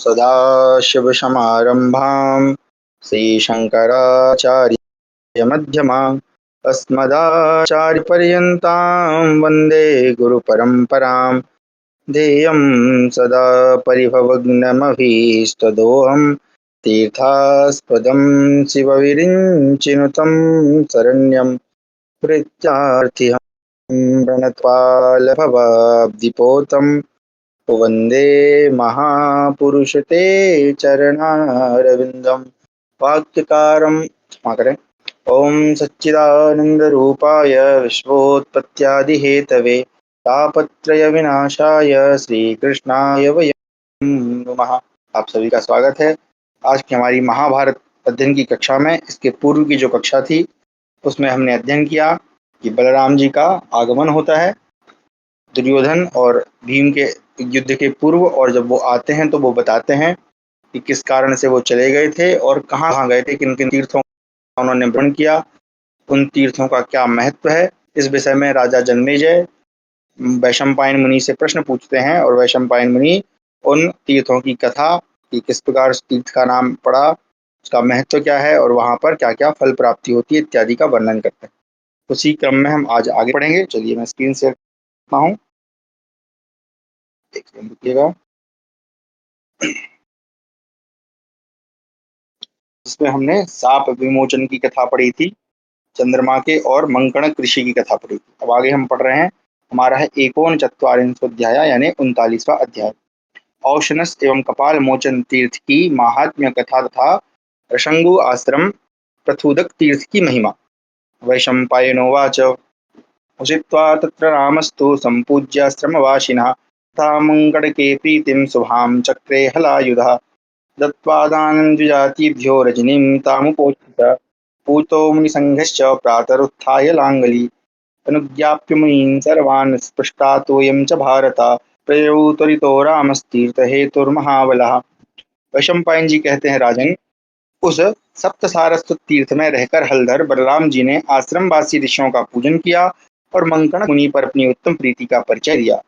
सदाशिवसमारम्भां श्रीशङ्कराचार्यमध्यमाम् अस्मदाचार्यपर्यन्तां वन्दे गुरुपरम्परां। ध्येयं सदा परिभवग्नमभीष्टदोहं तीर्थास्पदं शिवविरिञ्चिनुतं शरण्यं प्रत्यार्थिहं प्रणतपालभवाब्धिपोतं वन्दे महापुरुष ते चरणारविन्दं। वाक्यकारं क्षमा करें। ओम सच्चिदानंदरूपाय विश्वोत्पत्त्यादिहेतवे तापत्रय विनाशाय श्रीकृष्णाय वयं नमः। आप सभी का स्वागत है आज की हमारी महाभारत अध्ययन की कक्षा में। इसके पूर्व की जो कक्षा थी उसमें हमने अध्ययन किया कि बलराम जी का आगमन होता है दुर्योधन और भीम के युद्ध के पूर्व, और जब वो आते हैं तो वो बताते हैं कि किस कारण से वो चले गए थे और कहाँ गए थे, किन किन तीर्थों का उन्होंने भ्रमण किया, उन तीर्थों का क्या महत्व है। इस विषय में राजा जन्मेजय वैशंपायन मुनि से प्रश्न पूछते हैं और वैशंपायन मुनि उन तीर्थों की कथा कि किस प्रकार उस तीर्थ का नाम पड़ा, उसका महत्व क्या है और वहां पर क्या क्या फल प्राप्ति होती है इत्यादि का वर्णन करते हैं। उसी क्रम में हम आज आगे बढ़ेंगे। चलिए मैं स्क्रीन शेयर करता हूँ, एक सेकंड रुकिएगा। इसमें हमने साप विमोचन की कथा पढ़ी थी, चंद्रमा के और मंकणक ऋषि की कथा पढ़ी थी। अब आगे हम पढ़ रहे हैं, हमारा है एकोनचत्वारिंशोऽध्याय यानी 39वां अध्याय। औशनस एवं कपाल मोचन तीर्थ की महात्म्य कथा तथा ऋषंगु आश्रम प्रथुदक तीर्थ की महिमा। वैशंपायनोवाच उषित्वा तत्र रामस्तु सम्पूज्याश्रमवासिनः तथा मंकड़के प्रीतिं शुभां चक्रे हलायुधः दत्त्वादानन्द्विजातिभ्यो रजनीं तामुपोषित पूतो मुनिसंघश्च प्रातरुत्थाय लाङ्गली अनुज्ञाप्य मुनीन् सर्वान् स्पृष्टातोऽयं च भारत प्रयौ त्वरितो रामस्तीर्थहेतुर्महाबलः। वैशंपायन जी कहते हैं, राजन, उस सप्त सारस्वत तीर्थ में रहकर हलधर बलराम जी ने आश्रमवासी ऋषियों का पूजन किया और मंकण मुनि पर अपनी उत्तम प्रीति का परिचय दिया।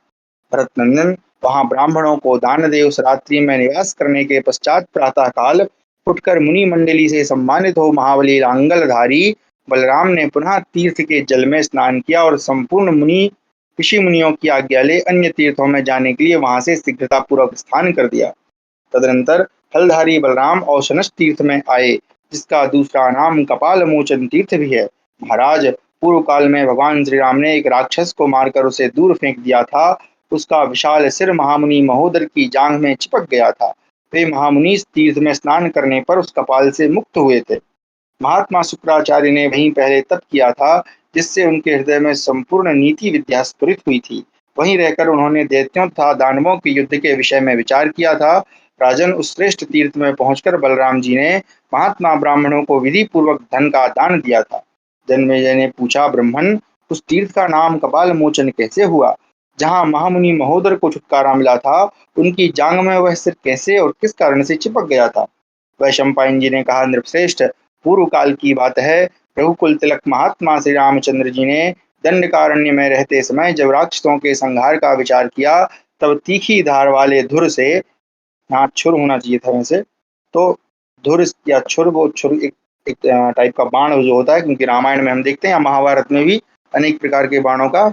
भरत नंदन, वहां ब्राह्मणों को दान दे उस रात्रि में निवास करने के पश्चात प्रातः काल उठकर मुनि मंडली से सम्मानित हो महाबली लांगलधारी बलराम ने पुनः तीर्थ के जल में स्नान किया और संपूर्ण मुनि ऋषि मुनियों की आज्ञा ले अन्य तीर्थों में जाने के लिए वहां से शीघ्रता पूर्वक स्नान कर दिया। तदनंतर हलधारी बलराम औशनस तीर्थ में आए, जिसका दूसरा नाम कपाल मोचन तीर्थ भी है। महाराज, पूर्व काल में भगवान श्री राम ने एक राक्षस को मारकर उसे दूर फेंक दिया था। उसका विशाल सिर महामुनि महोदर की जांघ में चिपक गया था। वे महामुनि इस तीर्थ में स्नान करने पर उस कपाल से मुक्त हुए थे। महात्मा शुक्राचार्य ने वहीं पहले तप किया था, जिससे उनके हृदय में संपूर्ण नीति विद्या स्फुरित हुई थी। वहीं रहकर उन्होंने दैत्यों तथा दानवों के युद्ध के विषय में विचार किया था। राजन, उस श्रेष्ठ तीर्थ में पहुंचकर बलराम जी ने महात्मा ब्राह्मणों को विधि पूर्वक धन का दान दिया था। जन्मेजय ने पूछा, ब्राह्मण, उस तीर्थ का नाम कपाल मोचन कैसे हुआ? जहाँ महामुनि महोदर को छुटकारा मिला था, उनकी जांग में वह सिर कैसे और किस कारण से चिपक गया था? वैशंपायन जी ने कहा, नृपश्रेष्ठ, पूर्व काल की बात है। रघुकुल तिलक महात्मा श्री रामचंद्र जी ने दंडकारण्य में रहते समय जब राक्षसों के संहार का विचार किया, तब तीखी धार वाले धुर से, यहाँ छुर होना चाहिए था वैसे, तो धुर या छुर, वो छुर एक टाइप का बाण जो होता है, क्योंकि रामायण में हम देखते हैं, महाभारत में भी अनेक प्रकार के बाणों का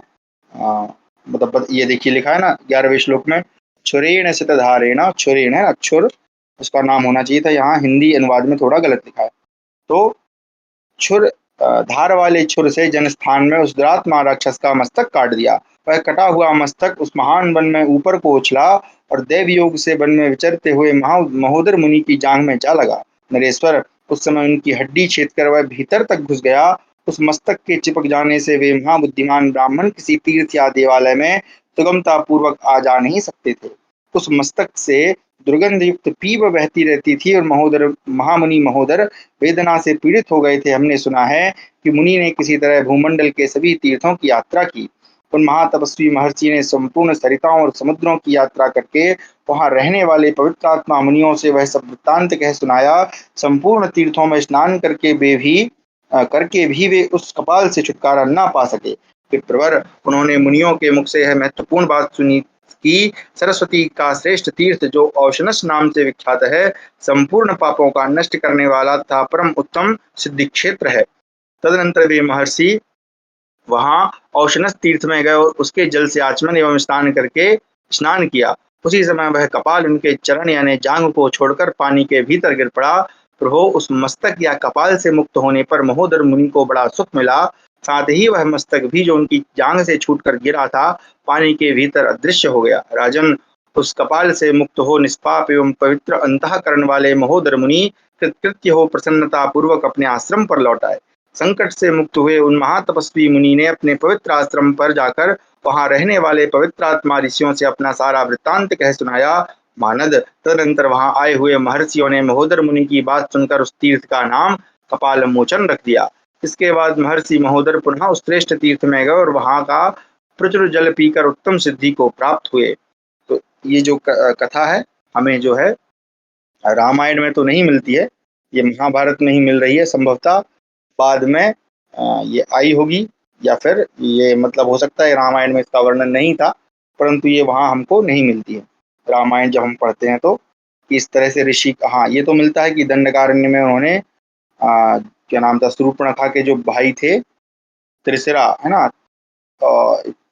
मतलब ये देखिए लिखा है ना 11वें श्लोक में, छुरेण सितधारेण, छुरेण है ना, छुर उसका नाम होना चाहिए था, यहाँ हिंदी अनुवाद में थोड़ा गलत लिखा है। तो छुर, धार वाले छुर से जनस्थान में उस दुरात्मा राक्षस का मस्तक काट दिया। वह कटा हुआ मस्तक उस महान वन में ऊपर को उछला और देव योग से वन में विचरते हुए महोदर मुनि की जांघ में जा लगा। नरेश्वर, उस समय उनकी हड्डी छेद कर वह भीतर तक घुस गया। उस मस्तक के चिपक जाने से वे महाबुद्धिमान ब्राह्मण किसी तीर्थ या देवालय में सुगमता पूर्वक आ जा नहीं सकते थे। उस मस्तक से दुर्गंध युक्त पीप बहती रहती थी और महामुनि महोदर वेदना से पीड़ित हो गए थे। हमने सुना है कि मुनि ने किसी तरह भूमंडल के सभी तीर्थों की यात्रा की। उन महातपस्वी महर्षि ने संपूर्ण सरिताओं और समुद्रों की यात्रा करके वहां रहने वाले पवित्र आत्मा मुनियों से वह सब वृत्तांत कह सुनाया। संपूर्ण तीर्थों में स्नान करके भी वे उस कपाल से छुटकारा न पा सके। विप्रवर, उन्होंने मुनियों के मुख से यह महत्वपूर्ण बात सुनी कि सरस्वती का श्रेष्ठ तीर्थ जो औशनस नाम से विख्यात है, संपूर्ण पापों का नष्ट करने वाला तथा परम उत्तम सिद्धि क्षेत्र है। तदनंतर वे महर्षि वहां औशनस तीर्थ में गए और उसके जल से आचमन एवं स्नान किया। उसी समय वह कपाल उनके चरण यानी जांघ को छोड़कर पानी के भीतर गिर पड़ा। प्रभो उस मस्तक या कपाल से मुक्त होने पर महोदर मुनि को बड़ा सुख मिला। साथ ही वह मस्तक भी जो उनकी जांघ से छूटकर गिरा था, पानी के भीतर अदृश्य हो गया। राजन, उस कपाल से मुक्त हो निष्पाप एवं पवित्र अंतःकरण वाले महोदर मुनि कृतकृत्य हो प्रसन्नता पूर्वक अपने आश्रम पर लौट आए। संकट से मुक्त हुए उन महातपस्वी मुनि ने अपने पवित्र आश्रम पर जाकर वहां रहने वाले पवित्र आत्मा ऋषियों से अपना सारा वृत्तांत कह सुनाया। मानद, तदनंतर वहां आए हुए महर्षियों ने महोदर मुनि की बात सुनकर उस तीर्थ का नाम कपाल मोचन रख दिया। इसके बाद महर्षि महोदर पुनः उस श्रेष्ठ तीर्थ में गए और वहां का प्रचुर जल पीकर उत्तम सिद्धि को प्राप्त हुए। तो ये जो कथा है, हमें जो है रामायण में तो नहीं मिलती है, ये महाभारत में ही मिल रही है। संभवतः बाद में ये आई होगी, या फिर ये मतलब हो सकता है रामायण में इसका वर्णन नहीं था, परंतु ये वहाँ हमको नहीं मिलती है। रामायण जब हम पढ़ते हैं तो इस तरह से ऋषि, हाँ ये तो मिलता है कि दंडकारण्य में उन्होंने क्या नाम था, शूर्पणखा के जो भाई थे त्रिशिरा, है ना,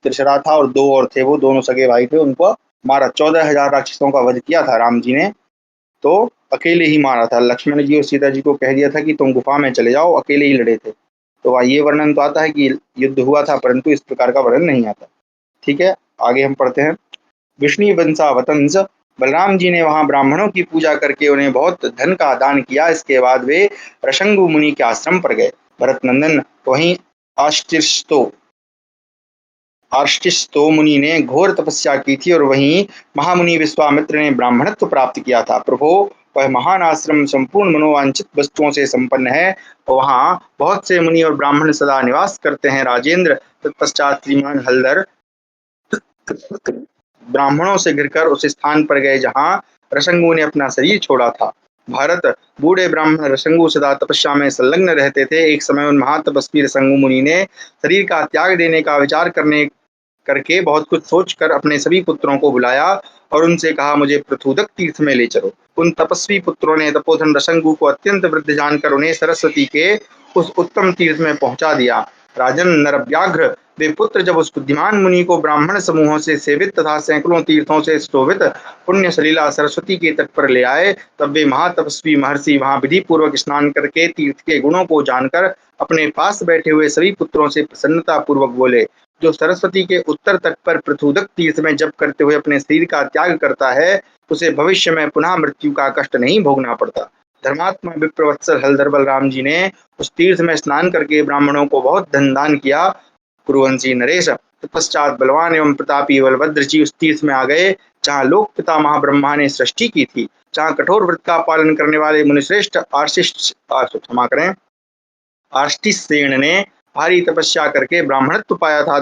त्रिशिरा था और दो और थे, वो दोनों सगे भाई थे, उनको मारा। 14,000 राक्षसों का वध किया था राम जी ने, तो अकेले ही मारा था। लक्ष्मण जी और सीता जी को कह दिया था कि तुम गुफा में चले जाओ, अकेले ही लड़े थे। तो वहाँ ये वर्णन तो आता है कि युद्ध हुआ था, परंतु इस प्रकार का वर्णन नहीं आता। ठीक है, आगे हम पढ़ते हैं। विष्णु वंशावतंस, बलराम जी ने वहां ब्राह्मणों की पूजा करके उन्हें बहुत धन का दान किया। इसके बाद वे रशंगु मुनि के आश्रम पर गए। भरत नंदन, वहीं आष्टिस्तो आर्ष्टिस्तो मुनि ने घोर तपस्या की थी और वहीं महामुनि विश्वामित्र ने ब्राह्मणत्व प्राप्त किया था। प्रभो, वह महान आश्रम संपूर्ण मनोवांछित वस्तुओं से संपन्न है। वहां बहुत से मुनि और ब्राह्मण सदा निवास करते हैं। राजेंद्र, तत्पश्चात श्रीमान हलधर ब्राह्मणों से घिरकर उस स्थान पर गए जहां रसंगु ने अपना शरीर छोड़ा था। भारत, बूढ़े ब्राह्मण रसंगु सदा तपस्या में संलग्न रहते थे। एक समय उन महातपस्वी रसंगु मुनि ने शरीर का त्याग देने का विचार करके बहुत कुछ सोचकर अपने सभी पुत्रों को बुलाया और उनसे कहा, मुझे पृथुदक तीर्थ में ले चलो। उन तपस्वी पुत्रों ने तपोधन रसंगु को अत्यंत वृद्ध जानकर उन्हें सरस्वती के उस उत्तम तीर्थ में पहुंचा दिया। राजन नरव्याघ्र, वे पुत्र जब उस बुद्धिमान मुनि को ब्राह्मण समूहों से सेवित तथा सैकड़ों तीर्थों से शोभित पुण्य सलीला सरस्वती के तट पर ले आए, तब वे महातपस्वी महर्षि वहां विधि पूर्वक स्नान करके तीर्थ के गुणों को जानकर अपने पास बैठे हुए सभी पुत्रों से प्रसन्नता पूर्वक बोले, जो सरस्वती के उत्तर तट पर पृथुदक तीर्थ में जप करते हुए अपने शरीर का त्याग करता है, उसे भविष्य में पुनः मृत्यु का कष्ट नहीं भोगना पड़ता। धर्मात्मा विप्रवत्सल हलधर बलराम जी ने उस तीर्थ में स्नान करके ब्राह्मणों को बहुत धन दान किया। कुरुवंशी नरेश, तत्पश्चात बलवान एवं प्रतापी बलभद्र जी उस तीर्थ में आ गए जहाँ लोक पिता महाब्रह्मा ने सृष्टि की थी, जहाँ कठोर व्रत का पालन करने वाले मुनिश्रेष्ठ आर्ष्टिसेन ने भारी तपस्या करके ब्राह्मणत्व पाया था,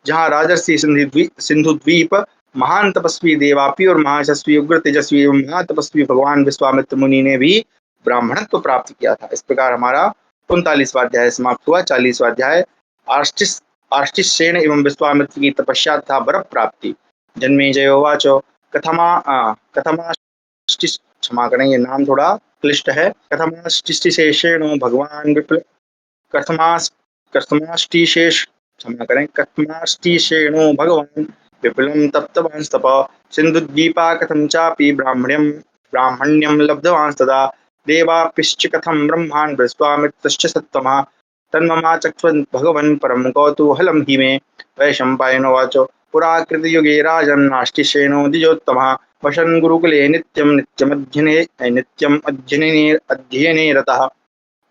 जहाँ राजर्षि सिंधु द्वीप महान तपस्वी देवापी और महायशस्वी उग्र तेजस्वी एवं महातपस्वी भगवान विश्वामित्र मुनि ने भी ब्राह्मणत्व प्राप्त किया था। इस प्रकार हमारा 39वां अध्याय समाप्त हुआ। 40वां अध्याय आर्ष्टिसेन एवं विश्वामित्र की तपस्या तथा वर प्राप्ति। जन्मेजयोवाच, क्षमा करें, ये नाम थोड़ा क्लिष्ट है। कथमाष्टिशेषेणो भगवान विप्ल कथमाष्टिशेषो भगवान विपुलं तप्तवांस्तप सिन्धुद्वीपा कथं चापि ब्राह्मण्यं लब्धवांस्तदा देवापिश्च कथं ब्रह्मान् विश्वामित्रश्च सत्तमः तन्ममाचक्ष्वन् भगवन् परं कौतूहलं हि मे। वैशम्पायनोवाच, पुरा कृतयुगे राजन्नाष्टिसेनो द्विजोत्तमः वसन् गुरुकुले नित्यम् अध्ययने रतः।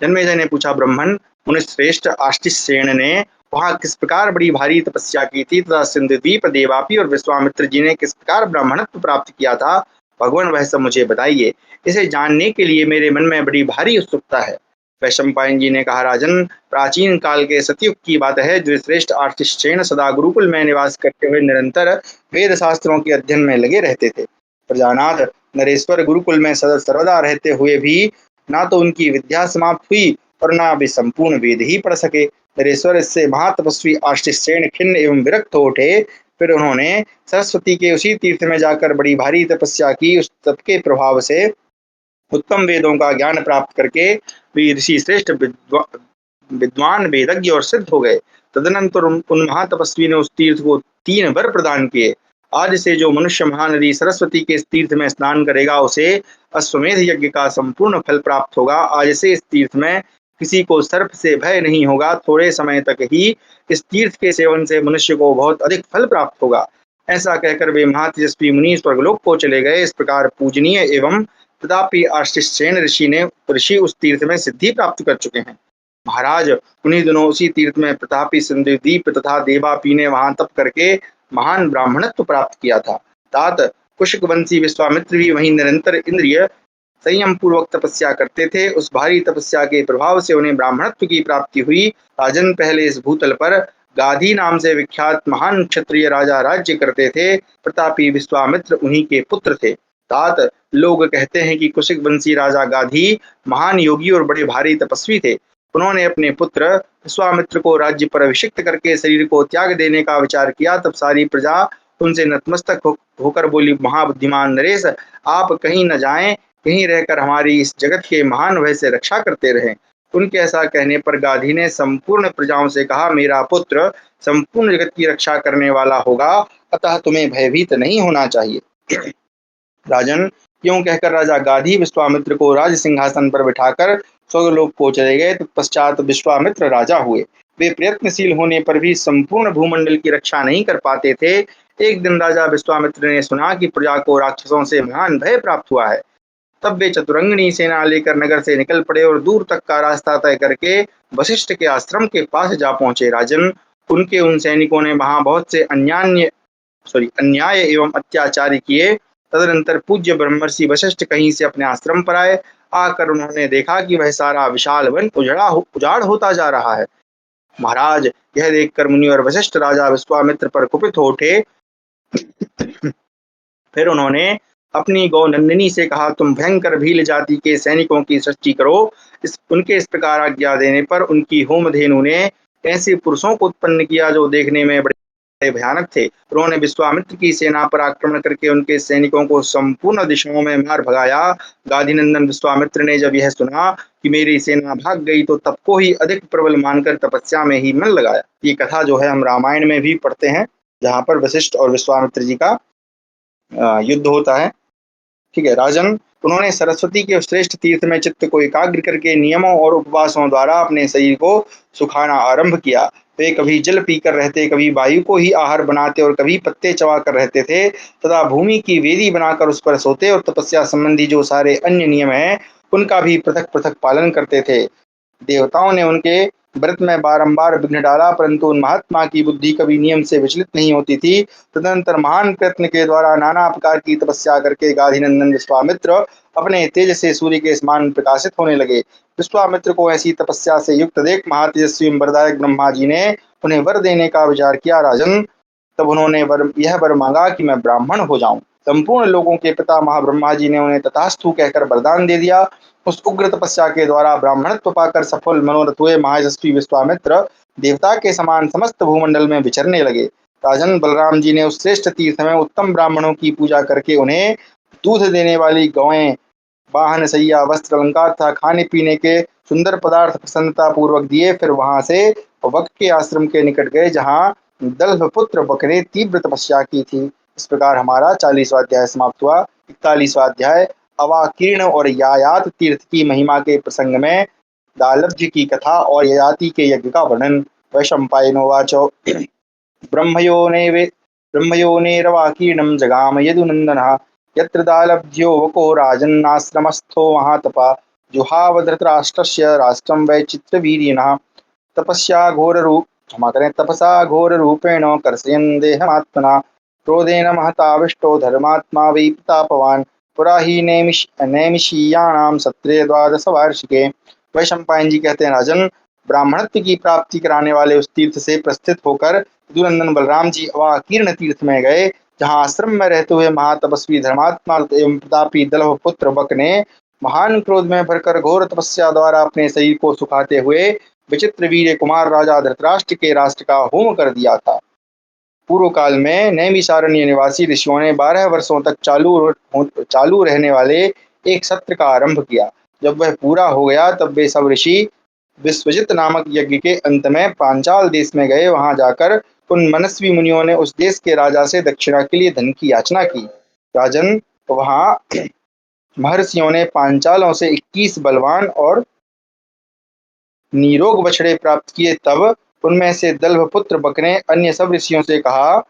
जन्मेजय ने पूछा, ब्रह्मन, मुनिश्रेष्ठ आष्टिसेन ने वहां किस प्रकार बड़ी भारी तपस्या की थी तथा सिंधुद्वीप देवापी और विश्वामित्र जी ने किस प्रकार ब्राह्मणत्व प्राप्त किया था, भगवान वह सब मुझे बताइए। इसे जानने के लिए मेरे मन में बड़ी भारी उत्सुकता है। वैशंपायन जी ने कहा, राजन, प्राचीन काल के सतयुग की बात है। जो श्रेष्ठ आष्टिसेन सदा गुरुकुल में निवास करते हुए निरंतर वेद शास्त्रों के अध्ययन में लगे रहते थे। प्रजानाथ, नरेश्वर गुरुकुल में सर्वदा रहते हुए भी ना तो उनकी विद्या समाप्त हुई और ना वे संपूर्ण वेद ही पढ़ सके। नरेश्वर, इससे महातपस्वी आष्टिसेन खिन्न एवं विरक्त हो उठे। फिर उन्होंने सरस्वती के उसी तीर्थ में जाकर बड़ी भारी तपस्या की। उस तप के प्रभाव से उत्तम वेदों का ज्ञान प्राप्त करके वे ऋषि श्रेष्ठ विद्वान वेदज्ञ और सिद्ध हो गए। तदनंतर उन महातपस्वी ने उस तीर्थ को 3 वर प्रदान किए। आज से जो मनुष्य महानदी सरस्वती के इस तीर्थ में स्नान करेगा उसे अश्वमेध यज्ञ का संपूर्ण फल प्राप्त होगा। आज से इस तीर्थ में किसी को सर्प से भय नहीं होगा। थोड़े समय तक ही इस तीर्थ के सेवन से मनुष्य को बहुत अधिक फल प्राप्त होगा। ऐसा कहकर वे महातेजस्वी मुनि स्वर्गलोक को चले गए। इस प्रकार पूजनीय एवं प्रतापी आर्षिसेन ऋषि उस तीर्थ में सिद्धि प्राप्त कर चुके हैं। महाराज, उन्हीं दिनों उसी तीर्थ में प्रतापी संदीप तथा देवापी ने वहां तप करके महान ब्राह्मणत्व प्राप्त किया था। तात कुशक वंशी विश्वामित्र भी वहीं निरंतर इंद्रिय संयम पूर्वक तपस्या करते थे। उस भारी तपस्या के प्रभाव से उन्हें ब्राह्मणत्व की प्राप्ति हुई। राजन, पहले इस भूतल पर गाधी नाम से विख्यात महान क्षत्रिय राजा राज्य करते थे। प्रतापी विश्वामित्र उन्हीं के पुत्र थे। तात, लोग कहते हैं कि कुशिक वंशी राजा गाधी महान योगी और बड़े भारी तपस्वी थे। उन्होंने अपने पुत्र विश्वामित्र को राज्य पर अभिषिक्त करके शरीर को त्याग देने का विचार किया। तब सारी प्रजा उनसे नतमस्तक होकर बोली, महाबुद्धिमान नरेश, आप कहीं न जाएं, कहीं रहकर हमारी इस जगत के महान भय से रक्षा करते रहें। उनके ऐसा कहने पर गाधी ने संपूर्ण प्रजाओं से कहा, मेरा पुत्र संपूर्ण जगत की रक्षा करने वाला होगा, अतः तुम्हें भयभीत नहीं होना चाहिए। राजन, क्यों कहकर राजा गाधी विश्वामित्र को राज सिंहासन पर बिठाकर स्वर्गलोक को चले गए। तत्पश्चात विश्वामित्र राजा हुए। वे प्रयत्नशील होने पर भी संपूर्ण भूमंडल की रक्षा नहीं कर पाते थे। एक दिन राजा विश्वामित्र ने सुना कि प्रजा को राक्षसों से महान भय प्राप्त हुआ है। तब वे चतुरंगिनी सेना लेकर नगर से निकल पड़े और दूर तक का रास्ता तय करके वशिष्ठ के आश्रम के पास जा पहुंचे। राजन, उनके उन सैनिकों ने वहां बहुत से अन्याय एवं अत्याचार किए। तदनंतर पूज्य ब्रह्मर्षि वशिष्ठ कहीं से अपने आश्रम पर आए। आकर उन्होंने देखा कि वह सारा विशाल वन उजाड़ होता जा रहा है। महाराज, यह देखकर मुनि और वशिष्ठ राजा विश्वामित्र पर कुपित हो उठे। फिर उन्होंने अपनी गौ नंदिनी से कहा, तुम भयंकर भील जाति के सैनिकों की सृष्टि करो। उनके इस प्रकार आज्ञा देने पर उनकी होमधेनु ने ऐसे पुरुषों को उत्पन्न किया जो देखने में बड़े भयानक थे। उन्होंने विश्वामित्र की सेना पर आक्रमण करके उनके सैनिकों को संपूर्ण दिशाओं में मार भगाया। गाधीनंदन विश्वामित्र ने जब यह सुना कि मेरी सेना भाग गई तो तप को ही अधिक प्रबल मानकर तपस्या में ही मन लगाया। ये कथा जो है हम रामायण में भी पढ़ते हैं, जहाँ पर वशिष्ठ और विश्वामित्र जी का युद्ध होता है। ठीक है राजन, उन्होंने सरस्वती के श्रेष्ठ तीर्थ में चित्त को एकाग्र करके नियमों और उपवासों द्वारा अपने शरीर को सुखाना आरंभ किया। वे कभी जल पीकर रहते, कभी वायु को ही आहार बनाते और कभी पत्ते चबा कर रहते थे तथा भूमि की वेदी बनाकर उस पर सोते और तपस्या संबंधी जो सारे अन्य नियम हैं उनका भी पृथक पृथक पालन करते थे। देवताओं ने उनके व्रत में बारंबार विघ्न डाला, परंतु उन महात्मा की बुद्धि कभी नियम से विचलित नहीं होती थी। तदनंतर महान प्रयत्न के द्वारा नाना प्रकार की तपस्या करके गाधीनंदन विश्वामित्र अपने तेज से सूर्य के समान प्रकाशित होने लगे। विश्वामित्र को ऐसी तपस्या से युक्त देख महातेजस्वी वरदायक ब्रह्मा जी ने उन्हें वर देने का विचार किया। राजन, तब उन्होंने यह वर मांगा कि मैं ब्राह्मण हो जाऊं। संपूर्ण लोगों के पिता महाब्रह्मा जी ने उन्हें तथास्तु कहकर वरदान दे दिया। उस उग्र तपस्या के द्वारा ब्राह्मणत्व पाकर सफल मनोरथ हुए महायशस्वी विश्वामित्र देवता के समान समस्त भूमंडल में विचरने लगे। राजन, बलराम जी ने उस श्रेष्ठ तीर्थ में उत्तम ब्राह्मणों की पूजा करके उन्हें दूध देने वाली गौएं, वाहन, सैया, वस्त्र, अलंकार तथा खाने पीने के सुंदर पदार्थ प्रसन्नता पूर्वक दिए। फिर वहां से वक के आश्रम के निकट गए जहाँ दल्भपुत्र वक ने तीव्र तपस्या की थी। इस प्रकार हमारा 40वां अध्याय समाप्त हुआ। 41वां अध्याय अवाकीर्ण और यायात तीर्थ की महिमा के प्रसंग में दालभ्य की कथा और ययाति के यज्ञ का वर्णन। वैशंपायनोवाच ब्रह्मयोनेरवाकीर्णं जगाम यदुनंदनः यत्र दालभ्यो वको राजन्नाश्रमस्थो महातपा जुहाव धृतराष्ट्रस्य राष्ट्रं वैचित्रवीर्यिणः तपसा घोर रूपेण कर्षयन् देहमात्मना क्रोधेन महताविष्टो धर्मात्मा वै प्रतापवान् पुरा ही नैमिषीयाणाम सत्रे 12 वार्षिके। वैशंपायन जी कहते हैं, राजन, ब्राह्मणत्व की प्राप्ति कराने वाले उस तीर्थ से प्रस्थित होकर यदुनंदन बलराम जी अवाकीर्ण तीर्थ में गए, जहाँ आश्रम में रहते हुए महातपस्वी धर्मात्मा एवं प्रतापी दलभ पुत्र वक ने महान क्रोध में भरकर घोर तपस्या द्वारा अपने शरीर को सुखाते हुए विचित्र वीर कुमार राजा धृतराष्ट्र के राष्ट्र का होम कर दिया था। पूर्व काल में नैमिषारण्य निवासी ऋषियों ने 12 वर्षों तक चालू रहने वाले एक सत्र का आरंभ किया। जब वह पूरा हो गया तब वे सब ऋषि विश्वजित नामक यज्ञ के अंत में पांचाल देश में गए। वहां जाकर उन मनस्वी मुनियों ने उस देश के राजा से दक्षिणा के लिए धन की याचना की। राजन, वहां महर्षियों ने पांचालों से 21 बलवान और निरोग बछड़े प्राप्त किए। तब उनमें से दल्भपुत्र बक ने अन्य सब ऋषियों से कहा,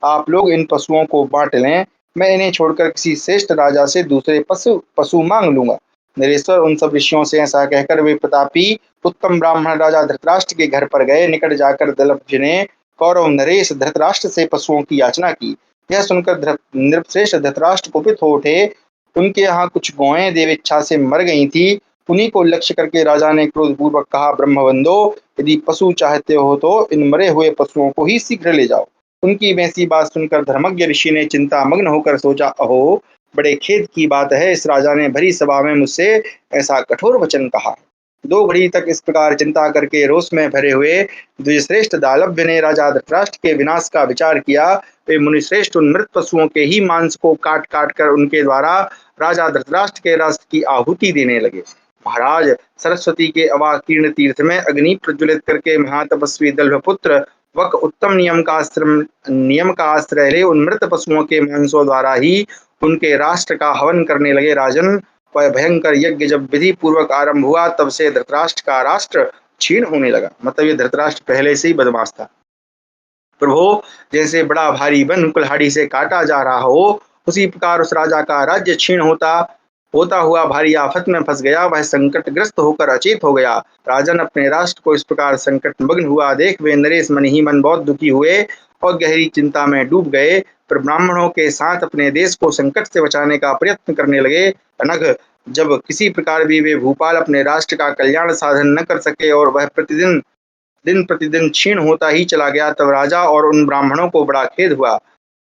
आप लोग इन पशुओं को बांट लें, मैं इन्हें छोड़कर किसी श्रेष्ठ राजा से दूसरे पशु मांग लूंगा। नरेश्वर उन सब ऋषियों से ऐसा कहकर वे प्रतापी उत्तम ब्राह्मण राजा धृतराष्ट्र के घर पर गए। निकट जाकर दलभ्य ने कौरव नरेश धृतराष्ट्र से पशुओं की याचना की। यह सुनकर नृपश्रेष्ठ धृतराष्ट्र कुपित हो उठे। उनके यहाँ कुछ गौएं देवेच्छा से मर गई थी। उन्हीं को लक्ष्य करके राजा ने क्रोधपूर्वक कहा, ब्रह्मबंधो, यदि पशु चाहते हो तो इन मरे हुए पशुओं को ही शीघ्र ले जाओ। उनकी वैसी बात सुनकर धर्मज्ञ ऋषि ने चिंता मग्न होकर सोचा, अहो, बड़े खेद की बात है, इस राजा ने भरी सभा में मुझसे ऐसा कठोर वचन कहा। 2 घड़ी तक इस प्रकार चिंता करके रोष में भरे हुए द्विजश्रेष्ठ दालभ्य ने राजा धृतराष्ट्र के विनाश का विचार किया। वे मुनिश्रेष्ठ उन मृत पशुओं के ही मांस को काट काट कर उनके द्वारा राजा धृतराष्ट्र के राष्ट्र की आहुति देने लगे। महाराज, सरस्वती के अवाकीर्ण तीर्थ में अग्नि प्रज्वलित करके महातपस्वी दल्भपुत्र वक उत्तम नियम का आश्रय ले उन मृत पशुओं के मांसों द्वारा ही उनके राष्ट्र का हवन करने लगे। राजन, वह भयंकर यज्ञ जब विधि पूर्वक आरंभ हुआ तब से धृतराष्ट्र का राष्ट्र क्षीण होने लगा। मतलब ये धृतराष्ट्र पहले से ही बदमाश था। प्रभो, जैसे बड़ा भारी वन कुल्हाड़ी से काटा जा रहा हो, उसी प्रकार उस राजा का राज्य क्षीण होता हुआ भारी आफत में फंस गया। वह संकटग्रस्त होकर अचेत हो गया। राजन, अपने राष्ट्र को इस प्रकार संकट मग्न हुआ देख वे नरेश मन ही मन बहुत दुखी हुए और गहरी चिंता में डूब गए। पर ब्राह्मणों के साथ अपने देश को संकट से बचाने का प्रयत्न करने लगे। अनघ, जब किसी प्रकार भी वे भूपाल अपने राष्ट्र का कल्याण साधन न कर सके और वह दिन प्रतिदिन क्षीण होता ही चला गया, तब राजा और उन ब्राह्मणों को बड़ा खेद हुआ।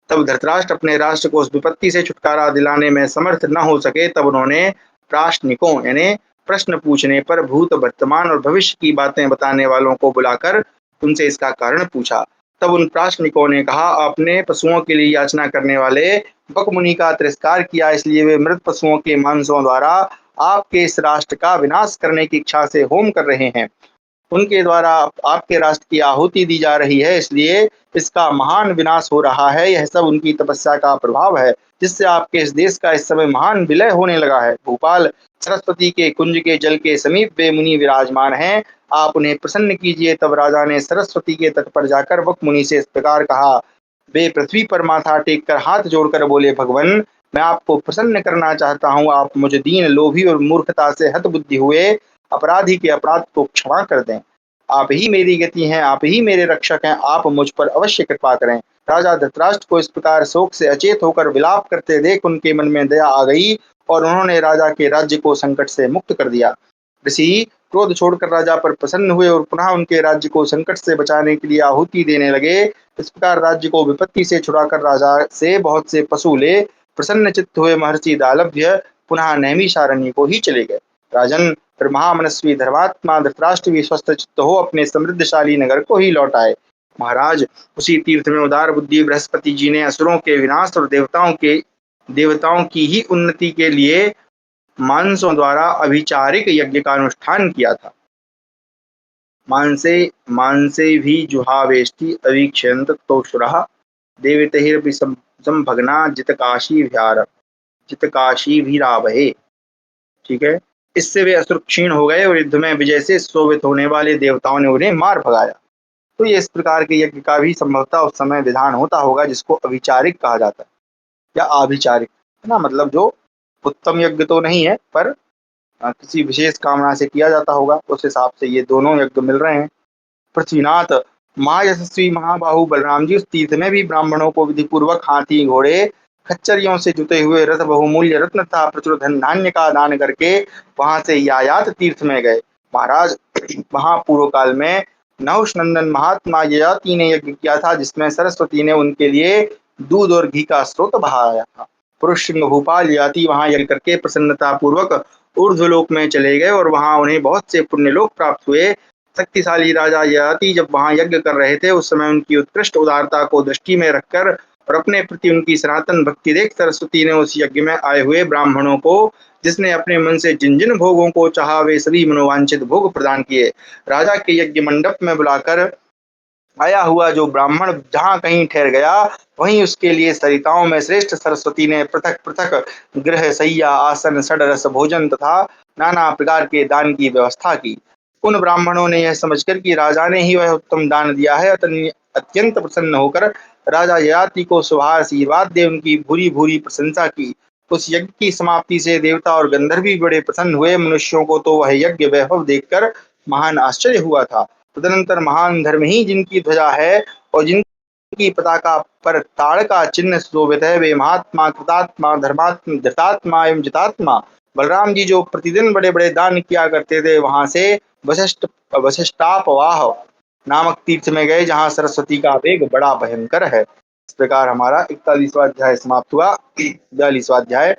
तब धृतराष्ट्र अपने राष्ट्र को उस विपत्ति से छुटकारा दिलाने में समर्थ न हो सके। तब उन्होंने प्राश्निकों यानी प्रश्न पूछने पर भूत, वर्तमान और भविष्य की बातें बताने वालों को बुलाकर उनसे इसका कारण पूछा। तब उन प्राश्निकों ने कहा, आपने पशुओं के लिए याचना करने वाले बक मुनि का तिरस्कार किया, इसलिए वे मृत पशुओं के मांसों द्वारा आपके इस राष्ट्र का विनाश करने की इच्छा से होम कर रहे हैं। उनके द्वारा आपके राष्ट्र की आहुति दी जा रही है, इसलिए इसका महान विनाश हो रहा है। यह सब उनकी तपस्या का प्रभाव है, जिससे आपके इस देश का इस समय महान विलय होने लगा है। भूपाल, सरस्वती के कुंज के जल के समीप वे मुनि विराजमान हैं, आप उन्हें प्रसन्न कीजिए। तब राजा ने सरस्वती के तट पर जाकर वक मुनि से इस प्रकार कहा। वे पृथ्वी पर माथा टेक कर हाथ जोड़कर बोले, भगवन, मैं आपको प्रसन्न करना चाहता हूँ। आप मुझे दीन, लोभी और मूर्खता से हतबुद्धि हुए अपराधी के अपराध को क्षमा कर दें। आप ही मेरी गति हैं, आप ही मेरे रक्षक हैं, आप मुझ पर अवश्य कृपा करें। राजा धृतराष्ट्र को इस प्रकार शोक से अचेत होकर विलाप करते देख उनके मन में दया आ गई और उन्होंने राजा के राज्य को संकट से मुक्त कर दिया। ऋषि क्रोध छोड़कर राजा पर प्रसन्न हुए और पुनः उनके राज्य को संकट से बचाने के लिए आहुति देने लगे। इस प्रकार राज्य को विपत्ति से छुड़ाकर राजा से बहुत से पशु ले प्रसन्न चित्त हुए महर्षि दालभ्य पुनः नैमिषारण्य को ही चले गए। राजन, फिर महामनस्वी धर्मात्मा धृतराष्ट्र भी स्वस्थ चित्त हो अपने समृद्धशाली नगर को ही लौट आए। महाराज, उसी तीर्थ में उदार बुद्धि बृहस्पति जी ने असुरों के विनाश और देवताओं की ही उन्नति के लिए मानसों द्वारा अभिचारिक यज्ञ का अनुष्ठान किया था। मानसे भी जुहावेष्टि अवीक्षयन्त तोषुरः देवतैरपि संभग्ना जितकाशी भीरावहे। ठीक है, इससे वे असुर क्षीण हो गए और युद्ध में विजय से शोभित होने वाले देवताओं ने उन्हें मार भगाया। तो ये इस प्रकार के यज्ञ का भी संभवतः उस समय विधान होता होगा, जिसको अभिचारिक कहा जाता है या आभिचारिक, है ना। मतलब जो उत्तम यज्ञ तो नहीं है, पर किसी विशेष कामना से किया जाता होगा, उस हिसाब से ये दोनों यज्ञ मिल रहे हैं। पृथ्वीनाथ, महायशस्वी महाबाहु बलराम जी उस तीर्थ में भी ब्राह्मणों को विधि पूर्वक हाथी, घोड़े, खच्चरियों से जुते हुए रथ, बहुमूल्य रत्न तथा प्रचुर धन धान्य का दान करके वहां से यायात तीर्थ में गए। महाराज, वहां पूर्व काल में नहुष नंदन महात्मा ययाति ने यज्ञ किया था, जिसमें सरस्वती ने उनके लिए दूध और घी का स्रोत बहाया था। पुरुष सिंह भूपाल ययाति वहां यज्ञ करके प्रसन्नता पूर्वक ऊर्ध्वलोक में चले गए और वहां उन्हें बहुत से पुण्य लोक प्राप्त हुए। शक्तिशाली राजा ययाति जब वहां यज्ञ कर रहे थे, उस समय उनकी उत्कृष्ट उदारता को दृष्टि में रखकर और अपने प्रति उनकी सनातन भक्ति देख सरस्वती ने उस यज्ञ में आए हुए ब्राह्मणों को, जिसने अपने मन से जिन जिन भोगों को चाहा वे सभी मनोवांछित भोग प्रदान किए। राजा के यज्ञ मंडप में बुलाकर आया हुआ जो ब्राह्मण जहाँ कहीं ठहर गया, वहीं उसके लिए सरिताओं में श्रेष्ठ सरस्वती ने पृथक पृथक गृह, शैया, आसन, षडरस भोजन तथा नाना प्रकार के दान की व्यवस्था की। उन ब्राह्मणों ने यह समझकर कि राजा ने ही वह उत्तम दान दिया है, अत्यंत प्रसन्न होकर राजा ययाति को शुभाशीर्वाद दे उनकी भूरी भूरी प्रशंसा की। उस यज्ञ की समाप्ति से देवता और गंधर्व भी बड़े प्रसन्न हुए। मनुष्यों को तो वह यज्ञ वैभव देखकर महान आश्चर्य हुआ था। तदनंतर महान धर्म ही जिनकी ध्वजा है और जिनकी पताका पर ताड़ का चिन्ह शोभित है, वे महात्मा, कृतात्मा, धर्मात्मा, धृतात्मा एवं जितात्मा बलराम जी जो प्रतिदिन बड़े बड़े दान किया करते थे, वहां से वशिष्ठापवाह नामक तीर्थ में गए, जहाँ सरस्वती का वेग बड़ा भयंकर है। इस प्रकार हमारा 41वां अध्याय समाप्त हुआ। 42वां अध्याय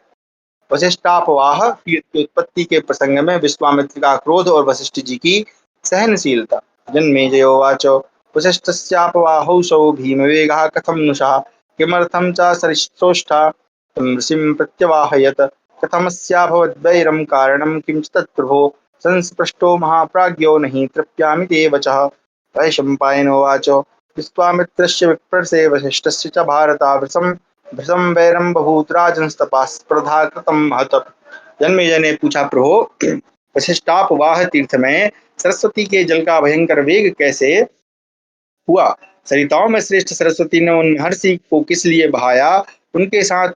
वशिष्ठापवाह तीर्थ की उत्पत्ति के प्रसंग में विश्वामित्र का क्रोध और वशिष्ठ जी की सहनशीलता। जन्मेजयोवाच वसिष्ठस्यापवाहौषौ भीमवेगः कथं नुषः किमर्थं च सरिष्ठोष्ठा ऋषिं प्रत्यवाहयत् कथमस्याभवद्वैरं कारणं किं च तत्प्रभो संस्पृष्टो महाप्राज्ञो नहि तृप्यामि ते वचः। वैशम्पायनोवाच विश्वामित्रस्य विप्रस्य वसिष्ठस्य च भारतावृषं भृशं वैरं बभूत राजंस्तपः स्पर्धा कृतं महत्। जन्मेजय ने पूछा, प्रभो वशिष्ठापवाह तीर्थ में सरस्वती के जल का भयंकर वेग कैसे हुआ? सरिताओं में श्रेष्ठ सरस्वती ने उन महर्षि को किस लिए बहाया? उनके साथ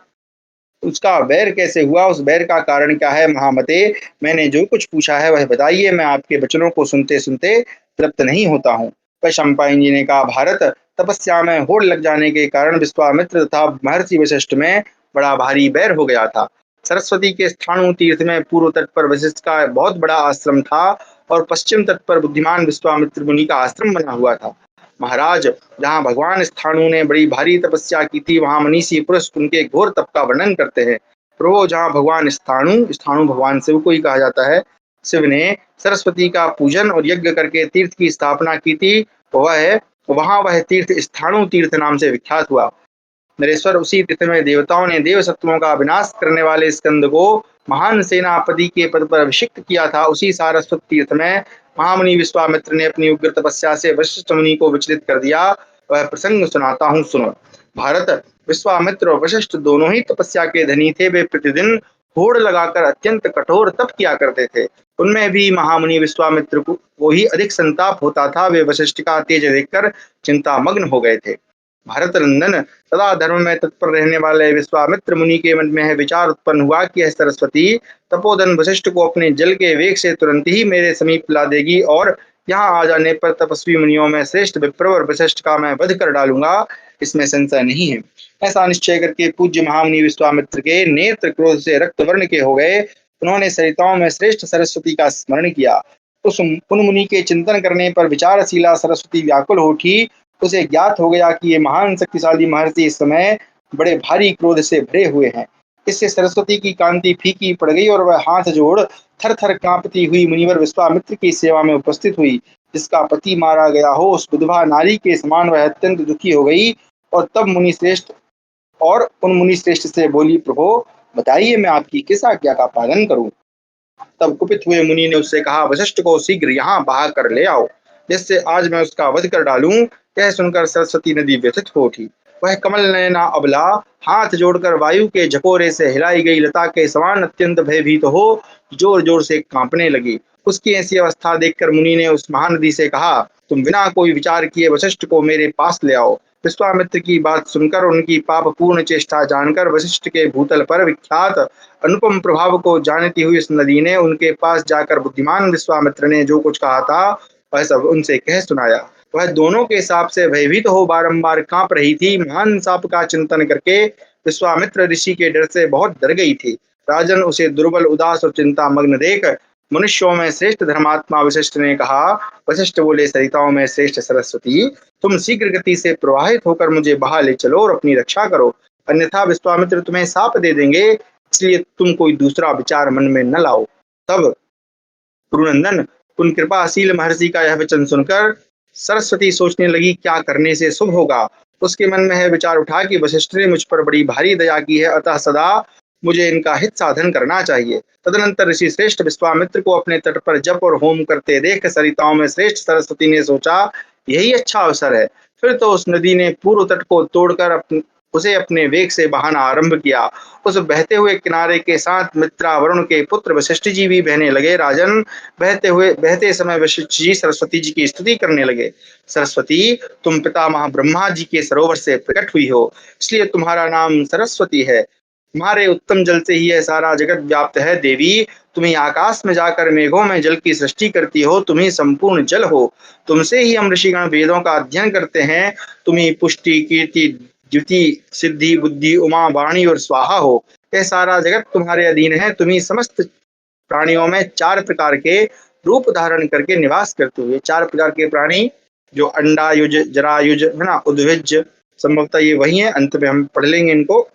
उसका वैर कैसे हुआ? उस वैर का कारण क्या है? महामते, मैंने जो कुछ पूछा है वह बताइए। मैं आपके वचनों को सुनते सुनते तृप्त नहीं होता हूँ। पर शंपायन जी ने कहा, भारत, तपस्या में होड़ लग जाने के कारण विश्वामित्र तथा महर्षि वशिष्ठ में बड़ा भारी वैर हो गया था। सरस्वती के स्थाणु तीर्थ में पूर्व तट पर वशिष्ठ का बहुत बड़ा आश्रम था और पश्चिम तट पर बुद्धिमान विश्वामित्र मुनि का आश्रम बना हुआ था। महाराज, जहाँ भगवान स्थाणु ने बड़ी भारी तपस्या की थी, वहां मनीषी पुरुष उनके घोर तप का वर्णन करते हैं। प्रभु, जहाँ भगवान स्थाणु स्थाणु भगवान शिव को ही कहा जाता है, शिव ने सरस्वती का पूजन और यज्ञ करके तीर्थ की स्थापना की थी, वहां वह तीर्थ स्थाणु तीर्थ नाम से विख्यात हुआ। नरेश्वर, उसी तीर्थ में देवताओं ने देव शत्रुओं का विनाश करने वाले स्कंद को महान सेनापति के पद पर अभिषिक्त किया था। उसी सारस्वत तीर्थ में महामुनि विश्वामित्र ने अपनी उग्र तपस्या से वशिष्ठ मुनि को विचलित कर दिया। वह प्रसंग सुनाता हूँ, सुनो। भारत, विश्वामित्र और वशिष्ठ दोनों ही तपस्या के धनी थे। वे प्रतिदिन होड़ लगाकर अत्यंत कठोर तप किया करते थे। उनमें भी महामुनि विश्वामित्र को ही अधिक संताप होता था। वे वशिष्ठ का तेज देखकर चिंता मग्न हो गए थे। भारत नंदन, सदा धर्म में तत्पर रहने वाले विश्वामित्र मुनि के मन में यह विचार उत्पन्न हुआ कि यह सरस्वती तपोधन वशिष्ठ को अपने जल के वेग से तुरंत ही मेरे समीप ला देगी और यहाँ आ जाने पर तपस्वी मुनियों में श्रेष्ठ विप्रवर वशिष्ठ का मैं वध कर डालूंगा, इसमें संशय नहीं है। ऐसा निश्चय करके पूज्य महामुनि विश्वामित्र के नेत्र क्रोध से रक्त वर्ण के हो गए। उन्होंने सरिताओं में श्रेष्ठ सरस्वती का स्मरण किया। उस उन मुनि के चिंतन करने पर विचारशीला सरस्वती व्याकुल हो उठी। उसे ज्ञात हो गया कि ये महान शक्तिशाली महर्षि इस समय बड़े भारी क्रोध से भरे हुए हैं। इससे सरस्वती की कांति फीकी पड़ गई और वह हाथ जोड़ थर थर कांपती हुई मुनिवर विश्वामित्र की सेवा में उपस्थित हुई। जिसका पति मारा गया हो, उस विधवा नारी के समान वह अत्यंत दुखी हो गई और तब उन मुनि श्रेष्ठ से बोली, प्रभो बताइए, मैं आपकी किस आज्ञा का पालन करूं? तब कुपित हुए मुनि ने उससे कहा, वशिष्ठ को शीघ्र यहाँ बहा कर ले आओ, जिससे आज मैं उसका वध कर डालूं। यह सुनकर सरस्वती नदी व्यथित हो उठी। वह कमल नयना अबला हाथ जोड़कर वायु के झकोरे से हिलाई गई लता के समान अत्यंत भयभीत हो जोर जोर से कांपने लगी। उसकी ऐसी अवस्था देखकर मुनि ने उस महानदी से कहा, तुम बिना कोई विचार किए वशिष्ठ को मेरे पास ले आओ। विश्वामित्र की बात सुनकर उनकी पाप पूर्ण चेष्टा जानकर वशिष्ठ के भूतल पर विख्यात अनुपम प्रभाव को जानती हुई इस नदी ने उनके पास जाकर बुद्धिमान विश्वामित्र ने जो कुछ कहा था वह सब उनसे कह सुनाया। वह दोनों के साप से भयभीत हो बारंबार कांप रही थी। महान साप का चिंतन करके विश्वामित्र ऋषि के डर से बहुत डर गई थी। राजन, उसे दुर्बल, उदास और चिंता मग्न देख मनुष्यों में श्रेष्ठ धर्मात्मा वशिष्ठ ने कहा, वशिष्ठ बोले, सरिताओं में श्रेष्ठ सरस्वती, तुम शीघ्र गति से प्रवाहित होकर मुझे बहा ले चलो और अपनी रक्षा करो, अन्यथा विश्वामित्र तुम्हें साप दे देंगे। इसलिए तुम कोई दूसरा विचार मन में न लाओ। तब कुरुनंदन, उन कृपाशील महर्षि का यह वचन सुनकर सरस्वती सोचने लगी, क्या करने से शुभ होगा। उसके मन में यह विचार उठा कि वशिष्ठ ने मुझ पर बड़ी भारी दया की है, अतः सदा मुझे इनका हित साधन करना चाहिए। तदनंतर ऋषि श्रेष्ठ विश्वामित्र को अपने तट पर जप और होम करते देख सरिताओं में श्रेष्ठ सरस्वती ने सोचा, यही अच्छा अवसर है। फिर तो उस नदी ने पूर्व तट को तोड़कर उसे अपने वेग से बहाना आरंभ किया। उस बहते हुए किनारे के साथ मित्रा वरुण के पुत्र वशिष्ठ जी भी बहने लगे। राजन, बहते समय वशिष्ठ जी सरस्वती जी की स्तुति करने लगे। सरस्वती, तुम पितामह ब्रह्मा जी के सरोवर से प्रकट हुई हो, इसलिए तुम्हारा नाम सरस्वती है। तुम्हारे उत्तम जल से ही यह सारा जगत व्याप्त है। देवी, तुम ही आकाश में जाकर मेघों में जल की सृष्टि करती हो, तुम ही संपूर्ण जल हो। तुमसे ही हम ऋषिगण वेदों का अध्ययन करते हैं। तुम ही पुष्टि, कीर्ति, द्युति, सिद्धि, बुद्धि, उमा, वाणी और स्वाहा हो। यह सारा जगत तुम्हारे अधीन है। तुम ही समस्त प्राणियों में 4 प्रकार के रूप धारण करके निवास करते हुए, 4 प्रकार के प्राणी जो अंडायुज, जरायुज है ना, उद्भिज, संभवतः ये वही है। अंत में हम पढ़ लेंगे इनको।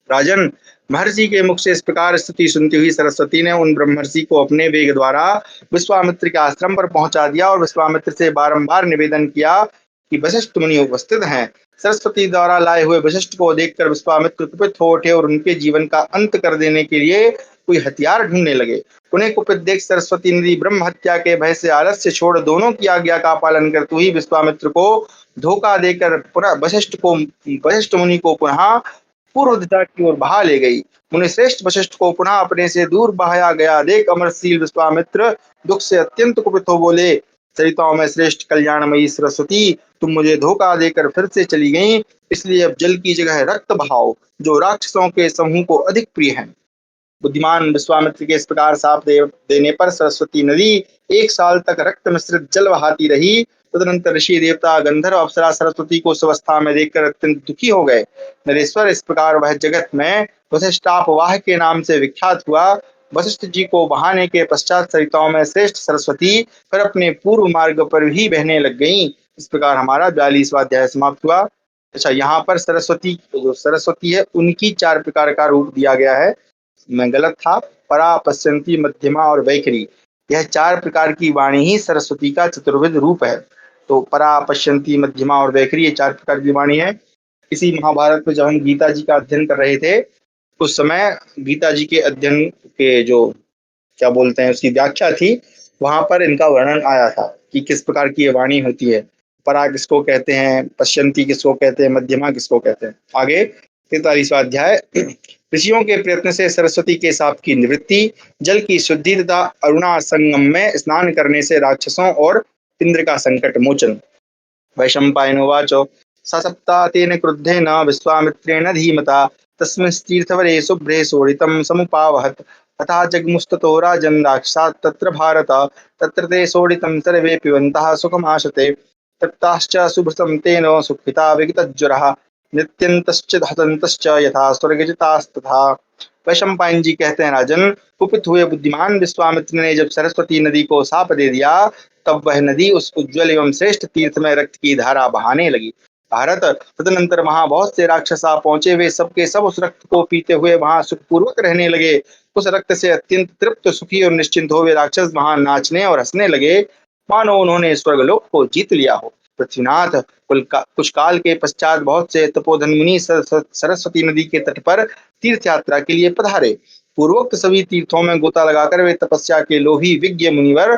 राजन, महर्षि के मुख से इस प्रकार स्तुति सुनती हुई सरस्वती ने उन ब्रह्मर्षि को अपने वेग द्वारा विश्वामित्र के आश्रम पर पहुंचा दिया और विश्वामित्र से बारंबार निवेदन किया कि वशिष्ठ मुनि उपस्थित हैं। सरस्वती द्वारा लाए हुए वशिष्ठ को देखकर विश्वामित्र कुपित हो उठे और उनके जीवन का अंत कर देने के लिए कोई हथियार ढूंढने लगे। उन्हें कुपित देख सरस्वती नदी ब्रह्म हत्या के भय से आलस्य छोड़ दोनों की आज्ञा का पालन करते हुई विश्वामित्र को धोखा देकर पुनः वशिष्ठ मुनि को पुनः पूर्व दिशा की ओर बहा ले गई। मुनि श्रेष्ठ वशिष्ठ को पुनः अपने से दूर बहाया गया देख अमरशील विश्वामित्र दुख से अत्यंत कुपित हो बोले, सरिताओं में श्रेष्ठ कल्याणमयी सरस्वती, तुम मुझे धोखा देकर फिर से चली गई, इसलिए अब जल की जगह रक्त बहाओ, जो राक्षसों के समूह को अधिक प्रिय है। बुद्धिमान विश्वामित्र के इस प्रकार साप देने पर सरस्वती नदी 1 साल तक रक्त मिश्रित जल बहाती रही। तदनंतर ऋषि, देवता, गंधर्व, अप्सरा सरस्वती को उस अवस्था में देखकर अत्यंत दुखी हो गए। नरेश्वर, इस प्रकार वह जगत में वशिष्ठापवाह के नाम से विख्यात हुआ। वशिष्ठ जी को बहाने के पश्चात सरिताओं में श्रेष्ठ सरस्वती फिर अपने पूर्व मार्ग पर ही बहने लग गईं। इस प्रकार हमारा 42वां अध्याय समाप्त हुआ। अच्छा, यहाँ पर सरस्वती, जो सरस्वती है उनकी 4 प्रकार का रूप दिया गया है। मैं गलत था। परा, पश्यंती, मध्यमा और वैखरी, यह 4 प्रकार की वाणी ही सरस्वती का चतुर्विध रूप है। तो परा, पश्यंती, मध्यमा और वैखरी, ये 4 प्रकार की वाणी है। इसी महाभारत में जब हम गीता जी का अध्ययन कर रहे थे, उस समय गीता जी के अध्ययन के जो क्या बोलते हैं उसकी व्याख्या थी, वहां पर इनका वर्णन आया था कि किस प्रकार की ये वाणी होती है। परा किसको कहते हैं, पश्यंती किसको कहते हैं, मध्यमा किसको कहते हैं। आगे 43वां अध्याय। ऋषियों के प्रयत्न से सरस्वती के शाप की निवृत्ति, जल की शुद्धि तथा अरुणा संगम में स्नान करने से राक्षसों और इंद्र का संकट मोचन। वैशंपायनोवाच, ससप्ता तेन क्रुद्धेन विश्वामित्रेण धीमता तस्मिंस्तीर्थवरे शुभ्रे शोणितं समुपावहत्। तथा जग्मुस्ततो राजन् राक्षसात् तत्र भारत, तत्र ते शोणितं सर्वे पिबन्तः सुखमाशते। तप्ताश्च शुभ्रतं तेन सुखिता विगतज्वरः, नृत्यन्तश्च हसन्तश्च यथा स्वर्गजितास्तथा। वैशंपायन जी कहते हैं, राजन, कुपित हुए बुद्धिमान विश्वामित्र ने जब सरस्वती नदी को शाप दे दिया, तब वह नदी उस उज्ज्वल एवं श्रेष्ठ तीर्थ में रक्त की धारा बहाने लगी। भारत, तदनंतर वहां बहुत से राक्षस आ पहुंचे। वे सबके सब उस रक्त को पीते हुए वहां सुखपूर्वक रहने लगे। उस रक्त से अत्यंत तृप्त, सुखी और निश्चिंत हो वे राक्षस वहां नाचने और हंसने लगे, मानो उन्होंने स्वर्गलोक को जीत लिया हो। पृथ्वीनाथ, कुछ काल के पश्चात बहुत से तपोधन मुनि सरस्वती नदी के तट पर तीर्थ यात्रा के लिए पधारे। पूर्वोक्त सभी तीर्थों में गोता लगाकर वे तपस्या के लोभी विज्ञ मुनिवर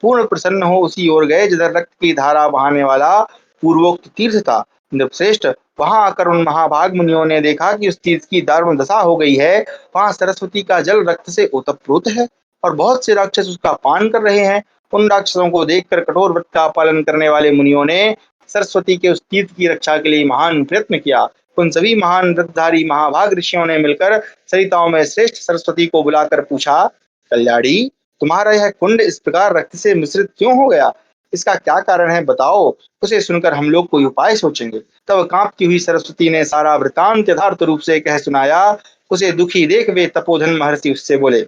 पूर्ण प्रसन्न हो उसी ओर गए जिधर रक्त की धारा बहाने वाला पूर्वोक्त तीर्थ था। नृपश्रेष्ठ, वहां आकर उन महाभाग मुनियों ने देखा कि उस तीर्थ की दारुण दशा हो गई है। वहां सरस्वती का जल रक्त से ओतप्रोत है और बहुत से राक्षस उसका पान कर रहे हैं। उन राक्षसों को देखकर कठोर व्रत का पालन करने वाले मुनियों ने सरस्वती के उस तीर्थ की रक्षा के लिए महान प्रयत्न किया। उन सभी महान व्रतधारी महाभाग ऋषियों ने मिलकर सरिताओं में श्रेष्ठ सरस्वती को बुलाकर पूछा, कल्याणी, तुम्हारा यह कुंड इस प्रकार रक्त से मिश्रित क्यों हो गया? इसका क्या कारण है, बताओ। उसे सुनकर हम लोग कोई उपाय सोचेंगे। तब कांपती हुई सरस्वती ने सारा वृतांत यथार्थ रूप से कह सुनाया। उसे दुखी देख वे तपोधन महर्षि उससे बोले,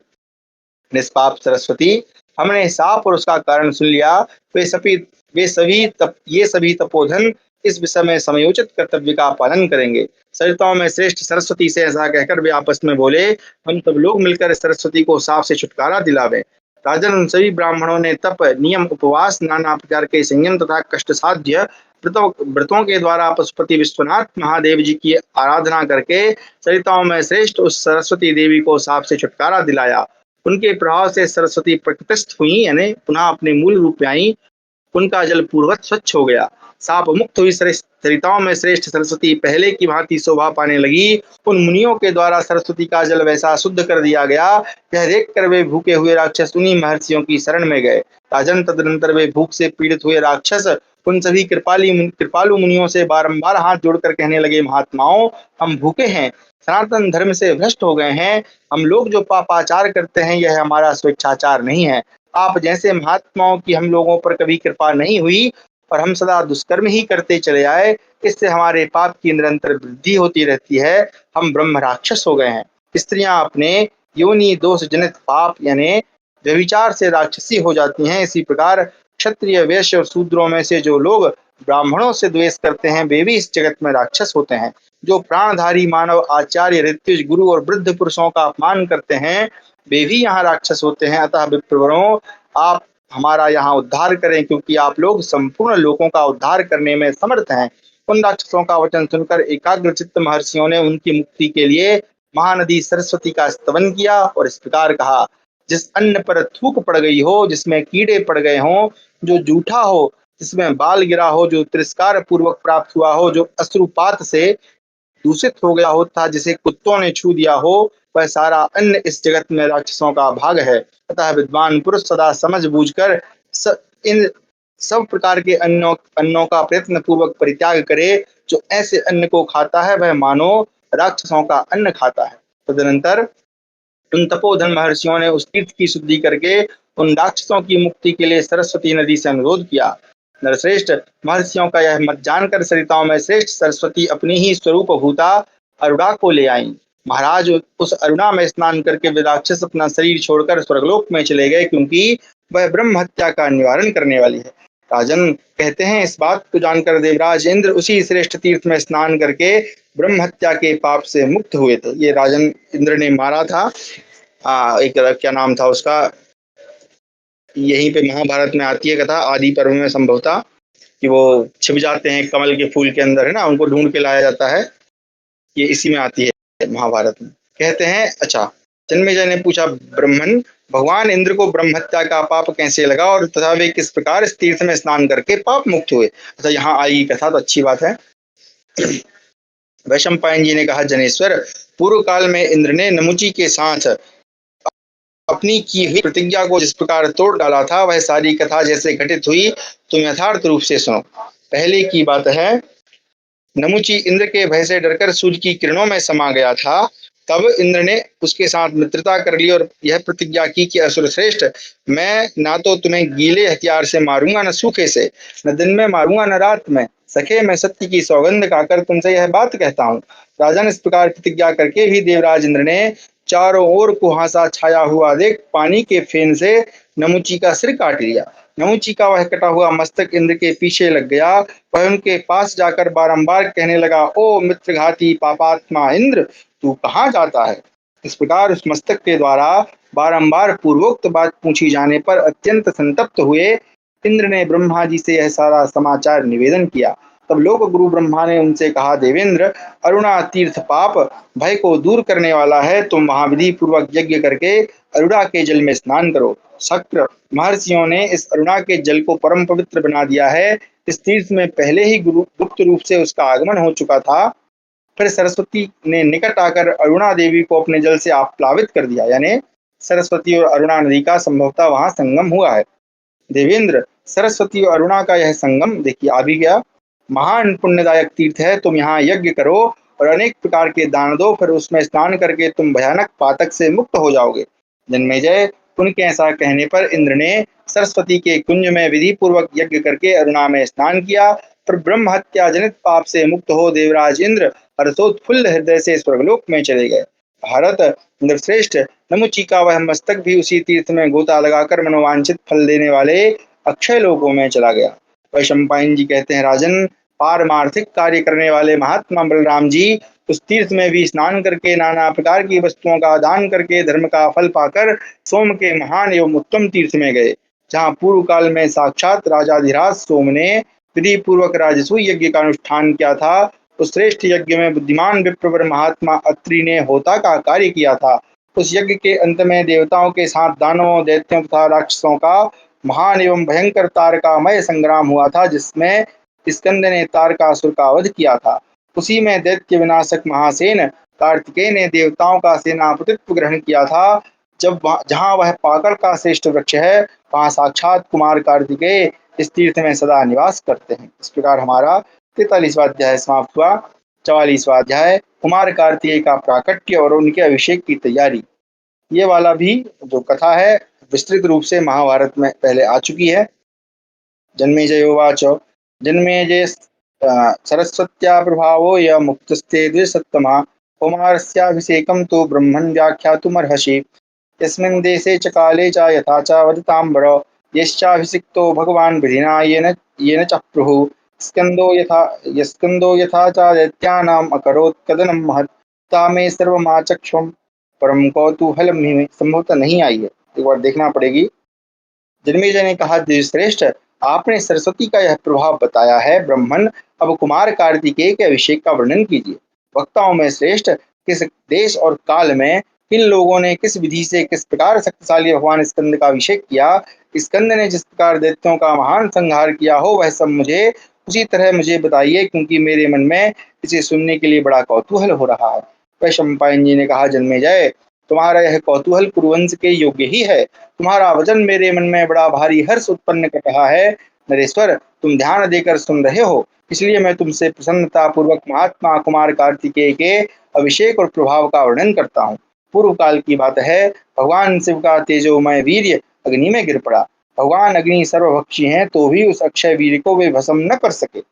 निष्पाप सरस्वती, हमने साप और उसका कारण सुन लिया। ये सभी तपोधन इस विषय में समयोचित कर्तव्य का पालन करेंगे। सरिताओं में श्रेष्ठ सरस्वती से ऐसा कहकर वे आपस में बोले, हम सब लोग मिलकर सरस्वती को साप से छुटकारा दिलावें। राजन, उन सभी ब्राह्मणों ने तप, नियम, उपवास, नाना प्रकार के संयम तथा कष्ट साध्य व्रतों के द्वारा पशुपति विश्वनाथ महादेव जी की आराधना करके सरिताओं में श्रेष्ठ उस सरस्वती देवी को साप से छुटकारा दिलाया। उनके प्रभाव से सरस्वती प्रकृतिस्थ हुई, यानी पुनः अपने मूल रूप में आई। उनका जल पूर्वत स्वच्छ हो गया। साप मुक्त हुई सरिताओं में श्रेष्ठ सरस्वती पहले की भांति शोभा पाने लगी। उन मुनियों के द्वारा सरस्वती का जल वैसा शुद्ध कर दिया गया। यह देख कर वे भूखे हुए राक्षस उन्हीं महर्षियों की शरण में गए। राजन, तदनंतर वे भूख से पीड़ित हुए राक्षस उन सभी कृपालु मुनियों से बारंबार हाथ जोड़कर कहने लगे, महात्माओं, हम भूखे हैं, सनातन धर्म से भ्रष्ट हो गए हैं। हम लोग जो पापाचार करते हैं यह हमारा स्वेच्छाचार नहीं है। आप जैसे महात्माओं की हम लोगों पर कभी कृपा नहीं हुई और हम सदा दुष्कर्म ही करते चले आए। इससे हमारे पाप की निरंतर वृद्धि होती रहती है। हम ब्रह्म राक्षस हो गए हैं। स्त्रियां अपने योनि दोष जनित पाप यानी व्यभिचार से राक्षसी हो जाती हैं। इसी प्रकार क्षत्रिय, वैश्य और शूद्रों में से जो लोग ब्राह्मणों से द्वेष करते हैं वे भी इस जगत में राक्षस होते हैं। जो प्राणधारी मानव आचार्य, ऋत्विज, गुरु और वृद्ध पुरुषों का अपमान करते हैं वे भी यहाँ राक्षस होते हैं। अतः विप्रवरों, आप हमारा यहाँ उद्धार करें, क्योंकि आप लोग संपूर्ण लोगों का उद्धार करने में समर्थ हैं। उन राक्षसों का वचन सुनकर एकाग्रचित्त महर्षियों ने उनकी मुक्ति के लिए महानदी सरस्वती का स्तवन किया और इस प्रकार कहा, जिस अन्न पर थूक पड़ गई हो, जिसमें कीड़े पड़ गए हों, जो जूठा हो, जिसमें बाल गिरा हो, जो तिरस्कार पूर्वक प्राप्त हुआ हो, जो अश्रुपात से दूषित हो गया हो तथा जिसे कुत्तों ने छू दिया हो, वह सारा अन्न इस जगत में राक्षसों का भाग है। अतः विद्वान पुरुष सदा समझ बूझकर इन सब प्रकार के अन्नों का प्रयत्न पूर्वक परित्याग करे। जो ऐसे अन्न को खाता है वह मानो राक्षसों का अन्न खाता है। तदनंतर उन तपोधन महर्षियों ने उस तीर्थ की शुद्धि करके उन राक्षसों की मुक्ति के लिए सरस्वती नदी से अनुरोध किया। नरश्रेष्ठ, महर्षियों का यह मत जानकर सरिताओं में श्रेष्ठ सरस्वती अपनी ही स्वरूप भूता अरुणा को ले आई। महाराज, उस अरुणा में स्नान करके वे राक्षस अपना शरीर छोड़कर स्वर्गलोक में चले गए, क्योंकि वह ब्रह्म हत्या का निवारण करने वाली है। राजन, कहते हैं इस बात को जानकर देवराज इंद्र उसी श्रेष्ठ तीर्थ में स्नान करके ब्रह्म हत्या के पाप से मुक्त हुए थे। ये राजन इंद्र ने मारा था। एक क्या नाम था उसका, यहीं पे महाभारत में आती है कथा, आदि पर्व में संभवता, कि वो छिप जाते हैं कमल के फूल के अंदर, है ना, उनको ढूंढ के लाया जाता है। ये इसी में आती है महाभारत में। कहते हैं, अच्छा, जन्मेजय ने पूछा, ब्रह्मन, भगवान इंद्र को ब्रह्म हत्या का पाप कैसे लगा और तथा वे किस प्रकार इस तीर्थ में स्नान करके पाप मुक्त हुए? अच्छा, यहाँ आई कथा तो अच्छी बात है। वैशंपायन जी ने कहा, जनेश्वर, पूर्व काल में इंद्र ने नमुची के साथ अपनी की हुई प्रतिज्ञा को जिस प्रकार तोड़ डाला था, वह सारी कथा जैसे घटित हुई तुम यथार्थ रूप से सुनो। पहले की बात है, नमुची इंद्र के भय से डरकर सूर्य की किरणों में समा गया था। तब इंद्र ने उसके साथ मित्रता कर ली और यह प्रतिज्ञा की कि असुर श्रेष्ठ, मैं ना तो तुम्हें गीले हथियार से मारूंगा, न सूखे से, न दिन में मारूंगा, न रात में। सखे, मैं सत्य की सौगंध खाकर तुमसे यह बात कहता हूँ। राजन, इस प्रकार प्रतिज्ञा करके भी देवराज इंद्र ने चारों ओर कुहासा छाया हुआ देख पानी के फेन से नमुची का सिर काट लिया। नमुची का वह कटा हुआ मस्तक इंद्र के पीछे लग गया। वह उनके पास जाकर बारंबार कहने लगा, ओ मित्रघाती पापात्मा इंद्र, तू कहाँ जाता है? इस प्रकार उस मस्तक के द्वारा बारंबार पूर्वोक्त बात पूछी जाने पर अत्यंत संतप्त हुए इंद्र ने ब्रह्मा जी से यह सारा समाचार निवेदन किया। तब लोक गुरु ब्रह्मा ने उनसे कहा, देवेंद्र, अरुणा तीर्थ पाप भय को दूर करने वाला है। तुम वहां विधि पूर्वक यज्ञ करके अरुणा के जल में स्नान करो। शक्र, महर्षियों ने इस अरुणा के जल को परम पवित्र बना दिया है। इस तीर्थ में पहले ही गुप्त रूप से उसका आगमन हो चुका था। फिर सरस्वती ने निकट आकर अरुणा देवी को अपने जल से आप्लावित कर दिया, यानी सरस्वती और अरुणा नदी का संभवतः वहां संगम हुआ है। देवेंद्र, सरस्वती और अरुणा का यह संगम देखिए आ भी गया, महान पुण्यदायक तीर्थ है। तुम यहाँ यज्ञ करो और अनेक प्रकार के दान दो, फिर उसमें स्नान करके तुम भयानक पातक से मुक्त हो जाओगे। जन्मेजय, उनके ऐसा कहने पर इंद्र ने सरस्वती के कुंज में विधि पूर्वक यज्ञ करके अरुणा में स्नान किया। पर ब्रह्म हत्या जनित पाप से मुक्त हो देवराज इंद्र हर्षोत्फुल्ल हृदय से स्वर्गलोक में चले गए। भारत, इंद्रश्रेष्ठ, नमुची का वह मस्तक भी उसी तीर्थ में गोता लगाकर मनोवांछित फल देने वाले अक्षय लोकों में चला गया। वैशंपायन जी कहते हैं, राजन, पारमार्थिक कार्य करने वाले महात्मा बलराम जी उस तीर्थ में भी स्नान करके नाना प्रकार की वस्तुओं का दान करके धर्म का फल पाकर सोम के महान एवं उत्तम तीर्थ में गए, जहाँ पूर्व काल में साक्षात राजाधिराज सोम ने विधि पूर्वक राजसूय यज्ञ का अनुष्ठान किया था। उस श्रेष्ठ यज्ञ में बुद्धिमान विप्रवर महात्मा अत्रि ने होता का कार्य किया था। उस यज्ञ के अंत में देवताओं के साथ दानवों, दैत्यों तथा राक्षसों का महान एवं भयंकर तारकामय संग्राम हुआ था, जिसमें स्कंद ने तारकासुर का वध किया था। उसी में दैत्य विनाशक महासेन कार्तिकेय ने देवताओं का सेनापतित्व ग्रहण किया था। जहाँ वह पाकड़ का श्रेष्ठ वृक्ष है, वहाँ साक्षात कुमार कार्तिकेय इस तीर्थ में सदा निवास करते हैं। इस प्रकार हमारा 43वां अध्याय समाप्त हुआ। 44वां अध्याय कुमार कार्तिकेय का प्राकट्य और उनके अभिषेक की तैयारी। ये वाला भी जो कथा है विस्तृत रूप से महाभारत में पहले आ चुकी है। जन्मेजयोवाच जन्मेजय सरस्वत्या प्रभावो य मुक्तस्ते द्विसत्तमा कुमारस्याभिषेकं तु ब्रह्मन् व्याख्यातुमर्हसि यस्मिन् देशे च काले च यथा च वदताम्बर यश्चाभिषिक्तो भगवान् विधिना येन च प्रभुः स्कंदो यथा च दैत्यानाम् अकरोत् कदनं महत् तामे सर्वमाचक्षुं परम कौतूहलम ही संभवतः नहीं आई है, एक बार देखना पड़ेगी। जन्मेजय ने कहा, श्रेष्ठ आपने सरस्वती का यह प्रभाव बताया है, ब्रह्मन अब कुमार कार्तिकेय के अभिषेक का वर्णन कीजिए। वक्ताओं में श्रेष्ठ किस देश और काल में किन लोगों ने किस विधि से किस प्रकार शक्तिशाली भगवान स्कंद का अभिषेक किया, स्कंद ने जिस प्रकार दैत्यों का महान संहार किया हो वह सब मुझे उसी तरह मुझे बताइए, क्योंकि मेरे मन में इसे सुनने के लिए बड़ा कौतूहल हो रहा है। वैशंपायन जी ने कहा, जन्मेजय तुम्हारा यह कौतूहल कुरुवंश के योग्य ही है। तुम्हारा वचन मेरे मन में बड़ा भारी हर्ष उत्पन्न कर रहा है। नरेश्वर तुम ध्यान देकर सुन रहे हो, इसलिए मैं तुमसे प्रसन्नता पूर्वक महात्मा कुमार कार्तिकेय के अभिषेक और प्रभाव का वर्णन करता हूँ। पूर्व काल की बात है, भगवान शिव का तेजोमय वीर्य अग्नि में गिर पड़ा। भगवान अग्नि सर्वभक्षी हैं, तो भी उस अक्षय वीर्य को वे भस्म न कर सके।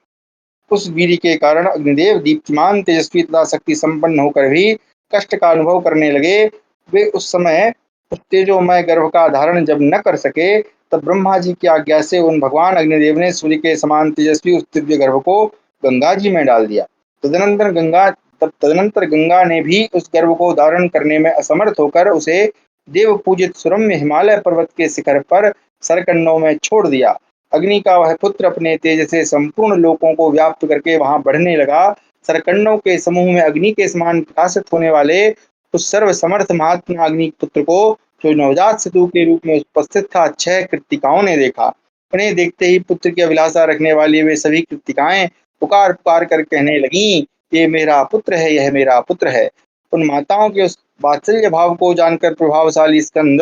उस वीर्य के कारण अग्निदेव दीप्तिमान तेजस्वी तथा शक्ति संपन्न होकर भी कष्ट का अनुभव करने लगे। वे उस समय उस तेजोमय गर्भ का धारण जब न कर सके, तब ब्रह्मा जी की आज्ञा से उन भगवान अग्निदेव ने सूर्य के समान तेजस्वी उस दिव्य गर्भ को गंगा जी में डाल दिया। तदनंतर गंगा ने भी उस गर्भ को धारण करने में असमर्थ होकर उसे देव पूजित सुरम्य हिमालय पर्वत के शिखर पर सरकंडों में छोड़ दिया। अग्नि का वह पुत्र अपने तेज से संपूर्ण लोकों को व्याप्त करके वहां बढ़ने लगा। सरकंडों के समूह में अग्नि के समान प्रकाशित होने वाले उस सर्व समर्थ महात्मा अग्नि पुत्र को, जो नवजात शिशु के रूप में उपस्थित था, 6 कृत्तिकाओं ने देखा। उन्हें देखते ही पुत्र की अभिलाषा रखने वाली वे सभी कृत्तिकाएं पुकार पुकार कर कहने लगी, ये मेरा पुत्र है, यह मेरा पुत्र है। उन माताओं के उस वात्सल्य भाव को जानकर प्रभावशाली स्कंद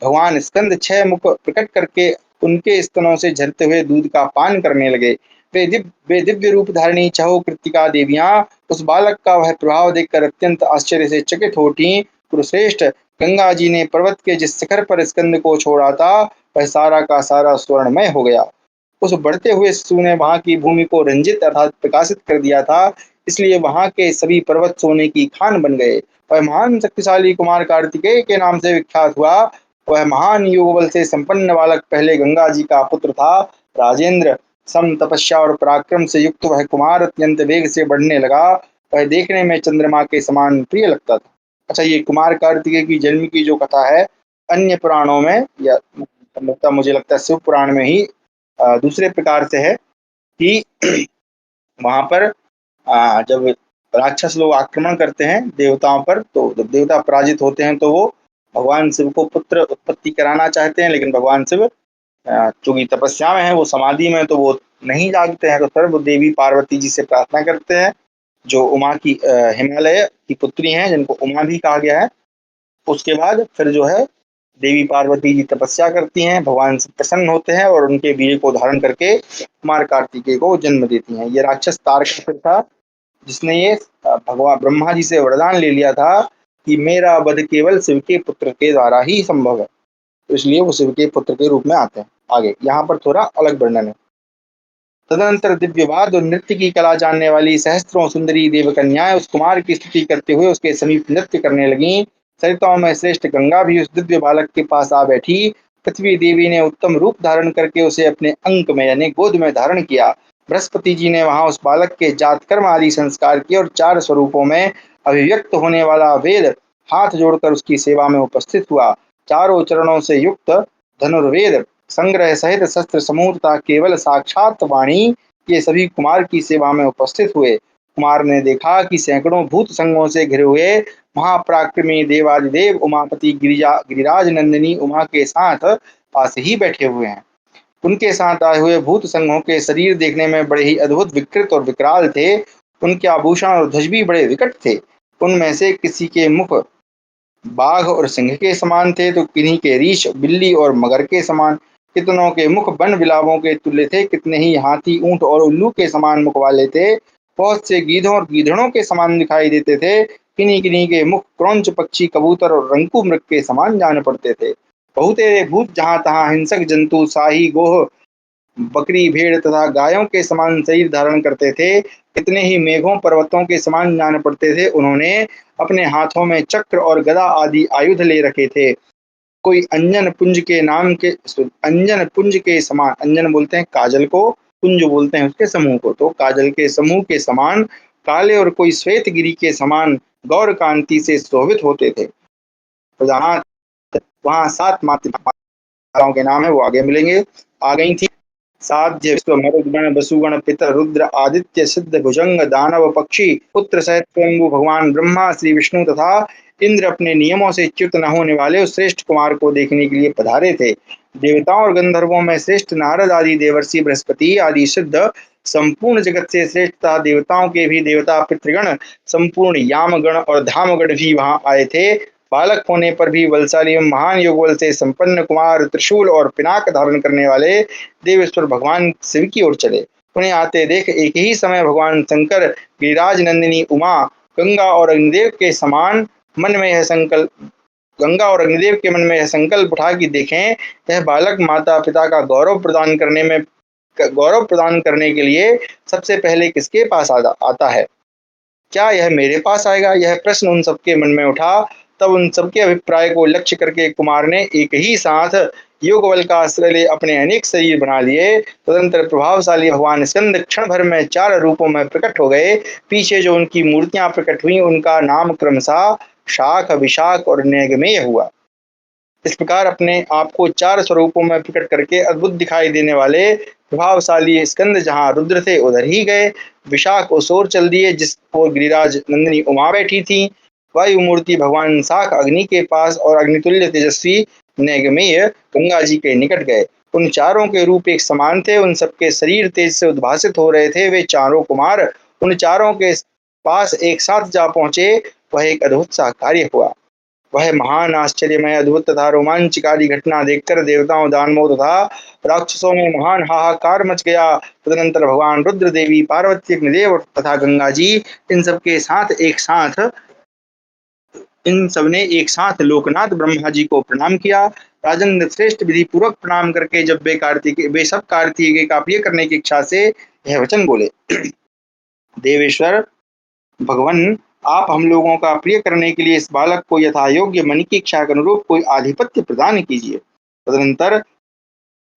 भगवान स्कंद 6 मुख प्रकट करके उनके स्तनों से झरते हुए दूध का पान करने लगे। वे दिव्य रूप धारिणी 6 कृत्तिका देवियां उस बालक का वह प्रभाव देखकर अत्यंत आश्चर्य से चकित हो उठी। कुरुश्रेष्ठ गंगा जी ने पर्वत के जिस शिखर पर स्कंद को छोड़ा था, वह सारा का सारा स्वर्णमय हो गया। उस बढ़ते हुए शिशु ने वहां की भूमि को रंजित अर्थात प्रकाशित कर दिया था, इसलिए वहां के सभी पर्वत सोने की खान बन गए। वह महान शक्तिशाली कुमार कार्तिकेय के नाम से विख्यात हुआ। वह महान योग बल से संपन्न बालक पहले गंगा जी का पुत्र था। राजेंद्र, सम तपस्या और पराक्रम से युक्त वह कुमार अत्यंत वेग से बढ़ने लगा। वह देखने में चंद्रमा के समान प्रिय लगता था। अच्छा, ये कुमार कार्तिकेय की जन्म की जो कथा है, अन्य पुराणों में या मुझे लगता है शिव पुराण में ही दूसरे प्रकार से है कि वहां पर जब राक्षस लोग आक्रमण करते हैं देवताओं पर, तो जब देवता पराजित होते हैं तो वो भगवान शिव को पुत्र उत्पत्ति कराना चाहते हैं, लेकिन भगवान शिव चूंकि तपस्या में है, वो समाधि में, तो वो नहीं जागते हैं। तो फिर वो देवी पार्वती जी से प्रार्थना करते हैं, जो उमा की हिमालय की पुत्री हैं, जिनको उमा भी कहा गया है। उसके बाद फिर जो है देवी पार्वती जी तपस्या करती हैं, भगवान से प्रसन्न होते हैं और उनके वीर्य को धारण करके कुमार कार्तिकेय को जन्म देती हैं। ये राक्षस तारकासुर था, जिसने ये भगवान ब्रह्मा जी से वरदान ले लिया था कि मेरा वध केवल शिव के पुत्र के द्वारा ही संभव है, तो इसलिए वो शिव के पुत्र के रूप में आते हैं। आगे यहाँ पर थोड़ा अलग वर्णन है। तदनंतर दिव्यवाद और नृत्य की कला जानने वाली सहस्त्रों सुंदरी देवकन्याएं उस कुमार की स्तुति करते हुए उसके समीप नृत्य करने लगीं। सरिताओं में श्रेष्ठ गंगा भी उस दिव्य बालक के पास आ बैठी। पृथ्वी देवी ने उत्तम रूप धारण करके उसे अपने अंक में यानी गोद में धारण किया। बृहस्पति जी ने वहां उस बालक के जात कर्म आदि संस्कार किए और 4 स्वरूपों में अभिव्यक्त होने वाला वेद हाथ जोड़कर उसकी सेवा में उपस्थित हुआ। चारों चरणों से युक्त धनुर्वेद संग्रह सहित शस्त्र समूह तथा केवल साक्षात वाणी ये सभी कुमार की सेवा में उपस्थित हुए। कुमार ने देखा कि सैकड़ों भूत संगों से घिरे हुए महापराक्रमी देवादिदेव उमापति गिरिराज नंदिनी उमा के साथ पास ही बैठे हुए हैं। उनके साथ आए हुए भूत संघों के शरीर देखने में बड़े ही अद्भुत विकृत और विकराल थे। उनके आभूषण और ध्वज भी बड़े विकट थे। उनमें से किसी के मुख बाघ और सिंह के समान थे तो किन्हीं के रीछ बिल्ली और मगर के समान। कितनों के मुख वन बिलावों के तुल्य थे, कितने ही हाथी ऊंट और उल्लू के समान मुख वाले थे। बहुत से गीधों और गीधड़ों के समान दिखाई देते थे। किन्हीं किन्हीं के मुख क्रौंच पक्षी कबूतर और रंकू मृग के समान जान पड़ते थे। बहुतेरे भूत जहां तहां हिंसक जंतु शाही गोह बकरी भेड़ तथा गायों के समान शरीर धारण करते थे। कितने ही मेघों पर्वतों के समान जान पड़ते थे। उन्होंने अपने हाथों में चक्र और गदा आदि आयुध ले रखे थे। कोई अंजन पुंज के नाम के अंजन पुंज के समान, अंजन बोलते हैं काजल को, पुंज बोलते हैं उसके समूह को, तो काजल के समूह के समान काले और कोई श्वेत गिरी के समान गौर कांति से शोभित होते थे। जहाँ वहाँ 7 माताओं के नाम है, वो आगे मिलेंगे। आ गई थी साध्य विश्व मरुद्गण वसुगण पितर रुद्र आदित्य सिद्ध भुजंग दानव पक्षी पुत्र सहित स्वयंभू भगवान ब्रह्मा श्री विष्णु तथा इंद्र अपने नियमों से च्युत न होने वाले उस श्रेष्ठ कुमार को देखने के लिए पधारे थे। देवताओं और गंधर्वों में श्रेष्ठ नारद आदि देवर्षि बृहस्पति आदि सिद्ध संपूर्ण जगत से श्रेष्ठ तथा देवताओं के भी देवता पितृगण संपूर्ण यामगण और धामगण भी वहां आए थे। बालक होने पर भी बलशाली एवं महान योग बल से संपन्न कुमार त्रिशूल और पिनाक धारण करने वाले देवेश्वर भगवान शिव की ओर चले। उन्हें आते देख एक ही समय भगवान शंकर गिरिराज नंदिनी उमा गंगा और अग्निदेव के समान मन में यह संकल्प गंगा और अग्निदेव के मन में यह संकल्प उठा कि देखें यह बालक माता पिता का गौरव प्रदान करने के लिए सबसे पहले किसके पास आता है। क्या यह मेरे पास आएगा? यह प्रश्न उन सबके मन में उठा। तब उन सबके अभिप्राय को लक्ष्य करके कुमार ने एक ही साथ योग बल का आश्रय ले अपने अनेक शरीर बना लिए। तदंतर प्रभावशाली भगवान स्कंद क्षण भर में 4 रूपों में प्रकट हो गए। पीछे जो उनकी मूर्तियां प्रकट हुई उनका नाम क्रमशः शाख विशाख और नेगमेय हुआ। इस प्रकार अपने आप को 4 स्वरूपों में प्रकट करके अद्भुत दिखाई देने वाले प्रभावशाली स्कंद जहाँ रुद्र थे उधर ही गए। विशाख उस ओर चल दिए जिस ओर गिरिराज नंदिनी उमा बैठी थी। वायु मूर्ति भगवान शाख अग्नि के पास और अग्नितुल्य तेजस्वी नेगमेय गंगा जी के निकट गए। उन चारों के रूप एक समान थे। उन सबके शरीर तेज से उद्भासित हो रहे थे। वे चारों कुमार उन चारों के पास एक साथ जा पहुंचे। वह एक अद्भुत सा कार्य हुआ। वह महान आश्चर्यमय अद्भुत तथा रोमांचकारी घटना देखकर देवताओं दानवों तथा राक्षसों में महान हाहाकार मच गया। तदनंतर भगवान रुद्र देवी पार्वती अग्निदेव तथा गंगा जी इन सबने एक साथ लोकनाथ ब्रह्मा जी को प्रणाम किया। राजन श्रेष्ठ विधि पूर्वक प्रणाम करके जब वे सब कार्तिकेय का प्रिय करने की इच्छा से यह वचन बोले। देवेश्वर भगवान आप हम लोगों का प्रिय करने के लिए इस बालक को यथा योग्य मन की इच्छा के अनुरूप कोई आधिपत्य प्रदान कीजिए। तदनंतर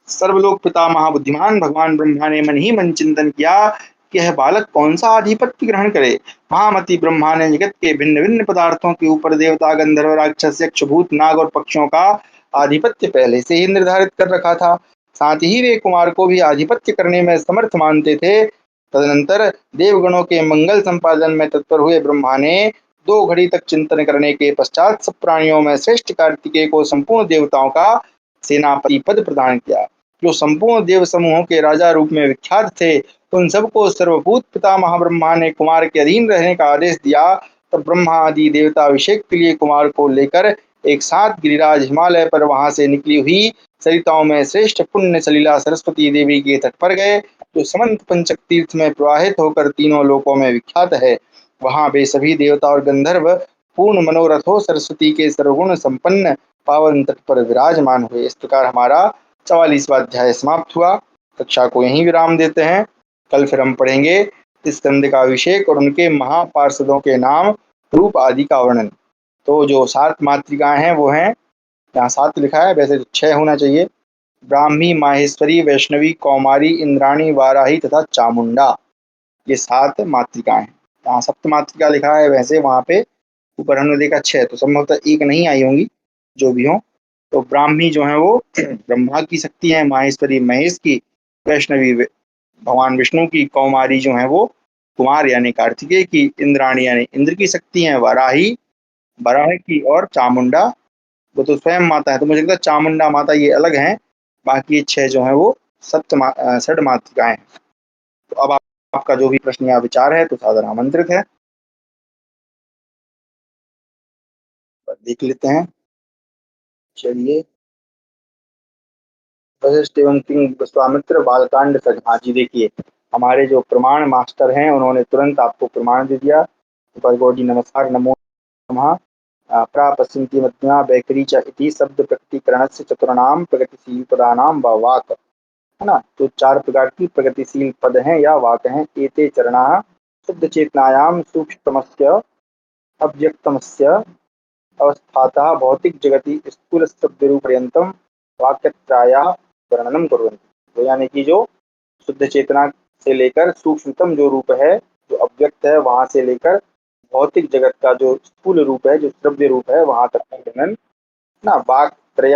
सर्वलोक पितामह बुद्धिमान भगवान ब्रह्मा ने मन ही मन चिंतन किया कि यह बालक कौन सा आधिपत्य ग्रहण करे। महामति ब्रह्मा ने जगत के भिन्न भिन्न पदार्थों के ऊपर देवता गंधर्व राक्षस यक्ष भूत नाग और पक्षियों का आधिपत्य पहले से ही निर्धारित कर रखा था। साथ ही वे कुमार को भी आधिपत्य करने में समर्थ मानते थे। तदनंतर देवगणों के मंगल संपादन में तत्पर हुए ब्रह्मा ने 2 घड़ी तक चिंतन करने के पश्चात सब प्राणियों में श्रेष्ठ कार्तिकेय को संपूर्ण देवताओं का सेनापति पद प्रदान किया। जो संपूर्ण देव समूहों के राजा रूप में विख्यात थे उन सबको सर्वभूत पितामह ब्रह्मा ने कुमार के अधीन रहने का आदेश दिया। तब ब्रह्मा आदि देवता अभिषेक के लिए कुमार को लेकर एक साथ गिरिराज हिमालय पर वहां से निकली हुई सरिताओं में श्रेष्ठ पुण्य सलीला सरस्वती देवी के तट पर गए जो समंत पंचक तीर्थ में प्रवाहित होकर तीनों लोकों में विख्यात है। वहां वे सभी देवता और गंधर्व पूर्ण मनोरथ हो सरस्वती के सर्वगुण संपन्न पावन तट पर विराजमान हुए। इस प्रकार हमारा 44वां अध्याय समाप्त हुआ। कक्षा को यहीं विराम देते हैं। कल फिर हम पढ़ेंगे इस स्कंद का अभिषेक और उनके महापार्षदों के नाम रूप आदि का वर्णन। तो जो 7 मातृकाएं हैं वो हैं, यहाँ 7 लिखा है, वैसे 6 होना चाहिए। ब्राह्मी, माहेश्वरी, वैष्णवी, कौमारी, इंद्राणी, वाराही तथा चामुंडा। ये 7 मातृकाएं हैं। यहाँ सप्त मातृका लिखा है, वैसे वहां पे ऊपर हमने देखा 6, तो संभवतः एक नहीं आई होंगी, जो भी हो। तो ब्राह्मी जो है वो ब्रह्मा की शक्ति है, माहेश्वरी महेश की, वैष्णवी भगवान विष्णु की, कौमारी जो है वो कुमार यानी कार्तिकेय की, इंद्राणी यानी इंद्र की शक्ति है, वाराही बराह की, और चामुंडा वो तो स्वयं माता है। तो मुझे लगता है चामुंडा माता ये अलग हैं, बाकी ये 6 जो है वो षड मातृकाएं हैं। तो अब आपका जो भी प्रश्न या विचार है तो सादर आमंत्रित है, देख लेते हैं। चलिए, वशिष्ठ एवं किंग विश्वामित्र बालकांड सग। हाँ जी, देखिए हमारे जो प्रमाण मास्टर हैं उन्होंने तुरंत आपको प्रमाण दे दिया। गौड़ी नमस्कार, नमो नमः। प्रापश्चिन्ति मध्यमा वैखरी च इति शब्द प्रकटीकरणस्य चतुर्णाम प्रगतिशील पदानाम व वाक, है ना। तो 4 प्रकार की प्रगतिशील पद हैं या वाक हैं। एते चरणाः शुद्ध चेतनायाम सूक्ष्मतमस्य अव्यक्तमस्य अवस्थातः भौतिक जगति स्थूल शब्द पर्यंतम वाक्यत्रायाः वर्णनम कुर्वन्ति। तो यानी कि जो शुद्ध चेतना से लेकर सूक्ष्मतम जो रूप है, जो अव्यक्त है, वहां से लेकर भौतिक जगत का जो स्थूल रूप है, जो श्रव्य रूप है, वहां तक का वर्णन ना वाक त्रय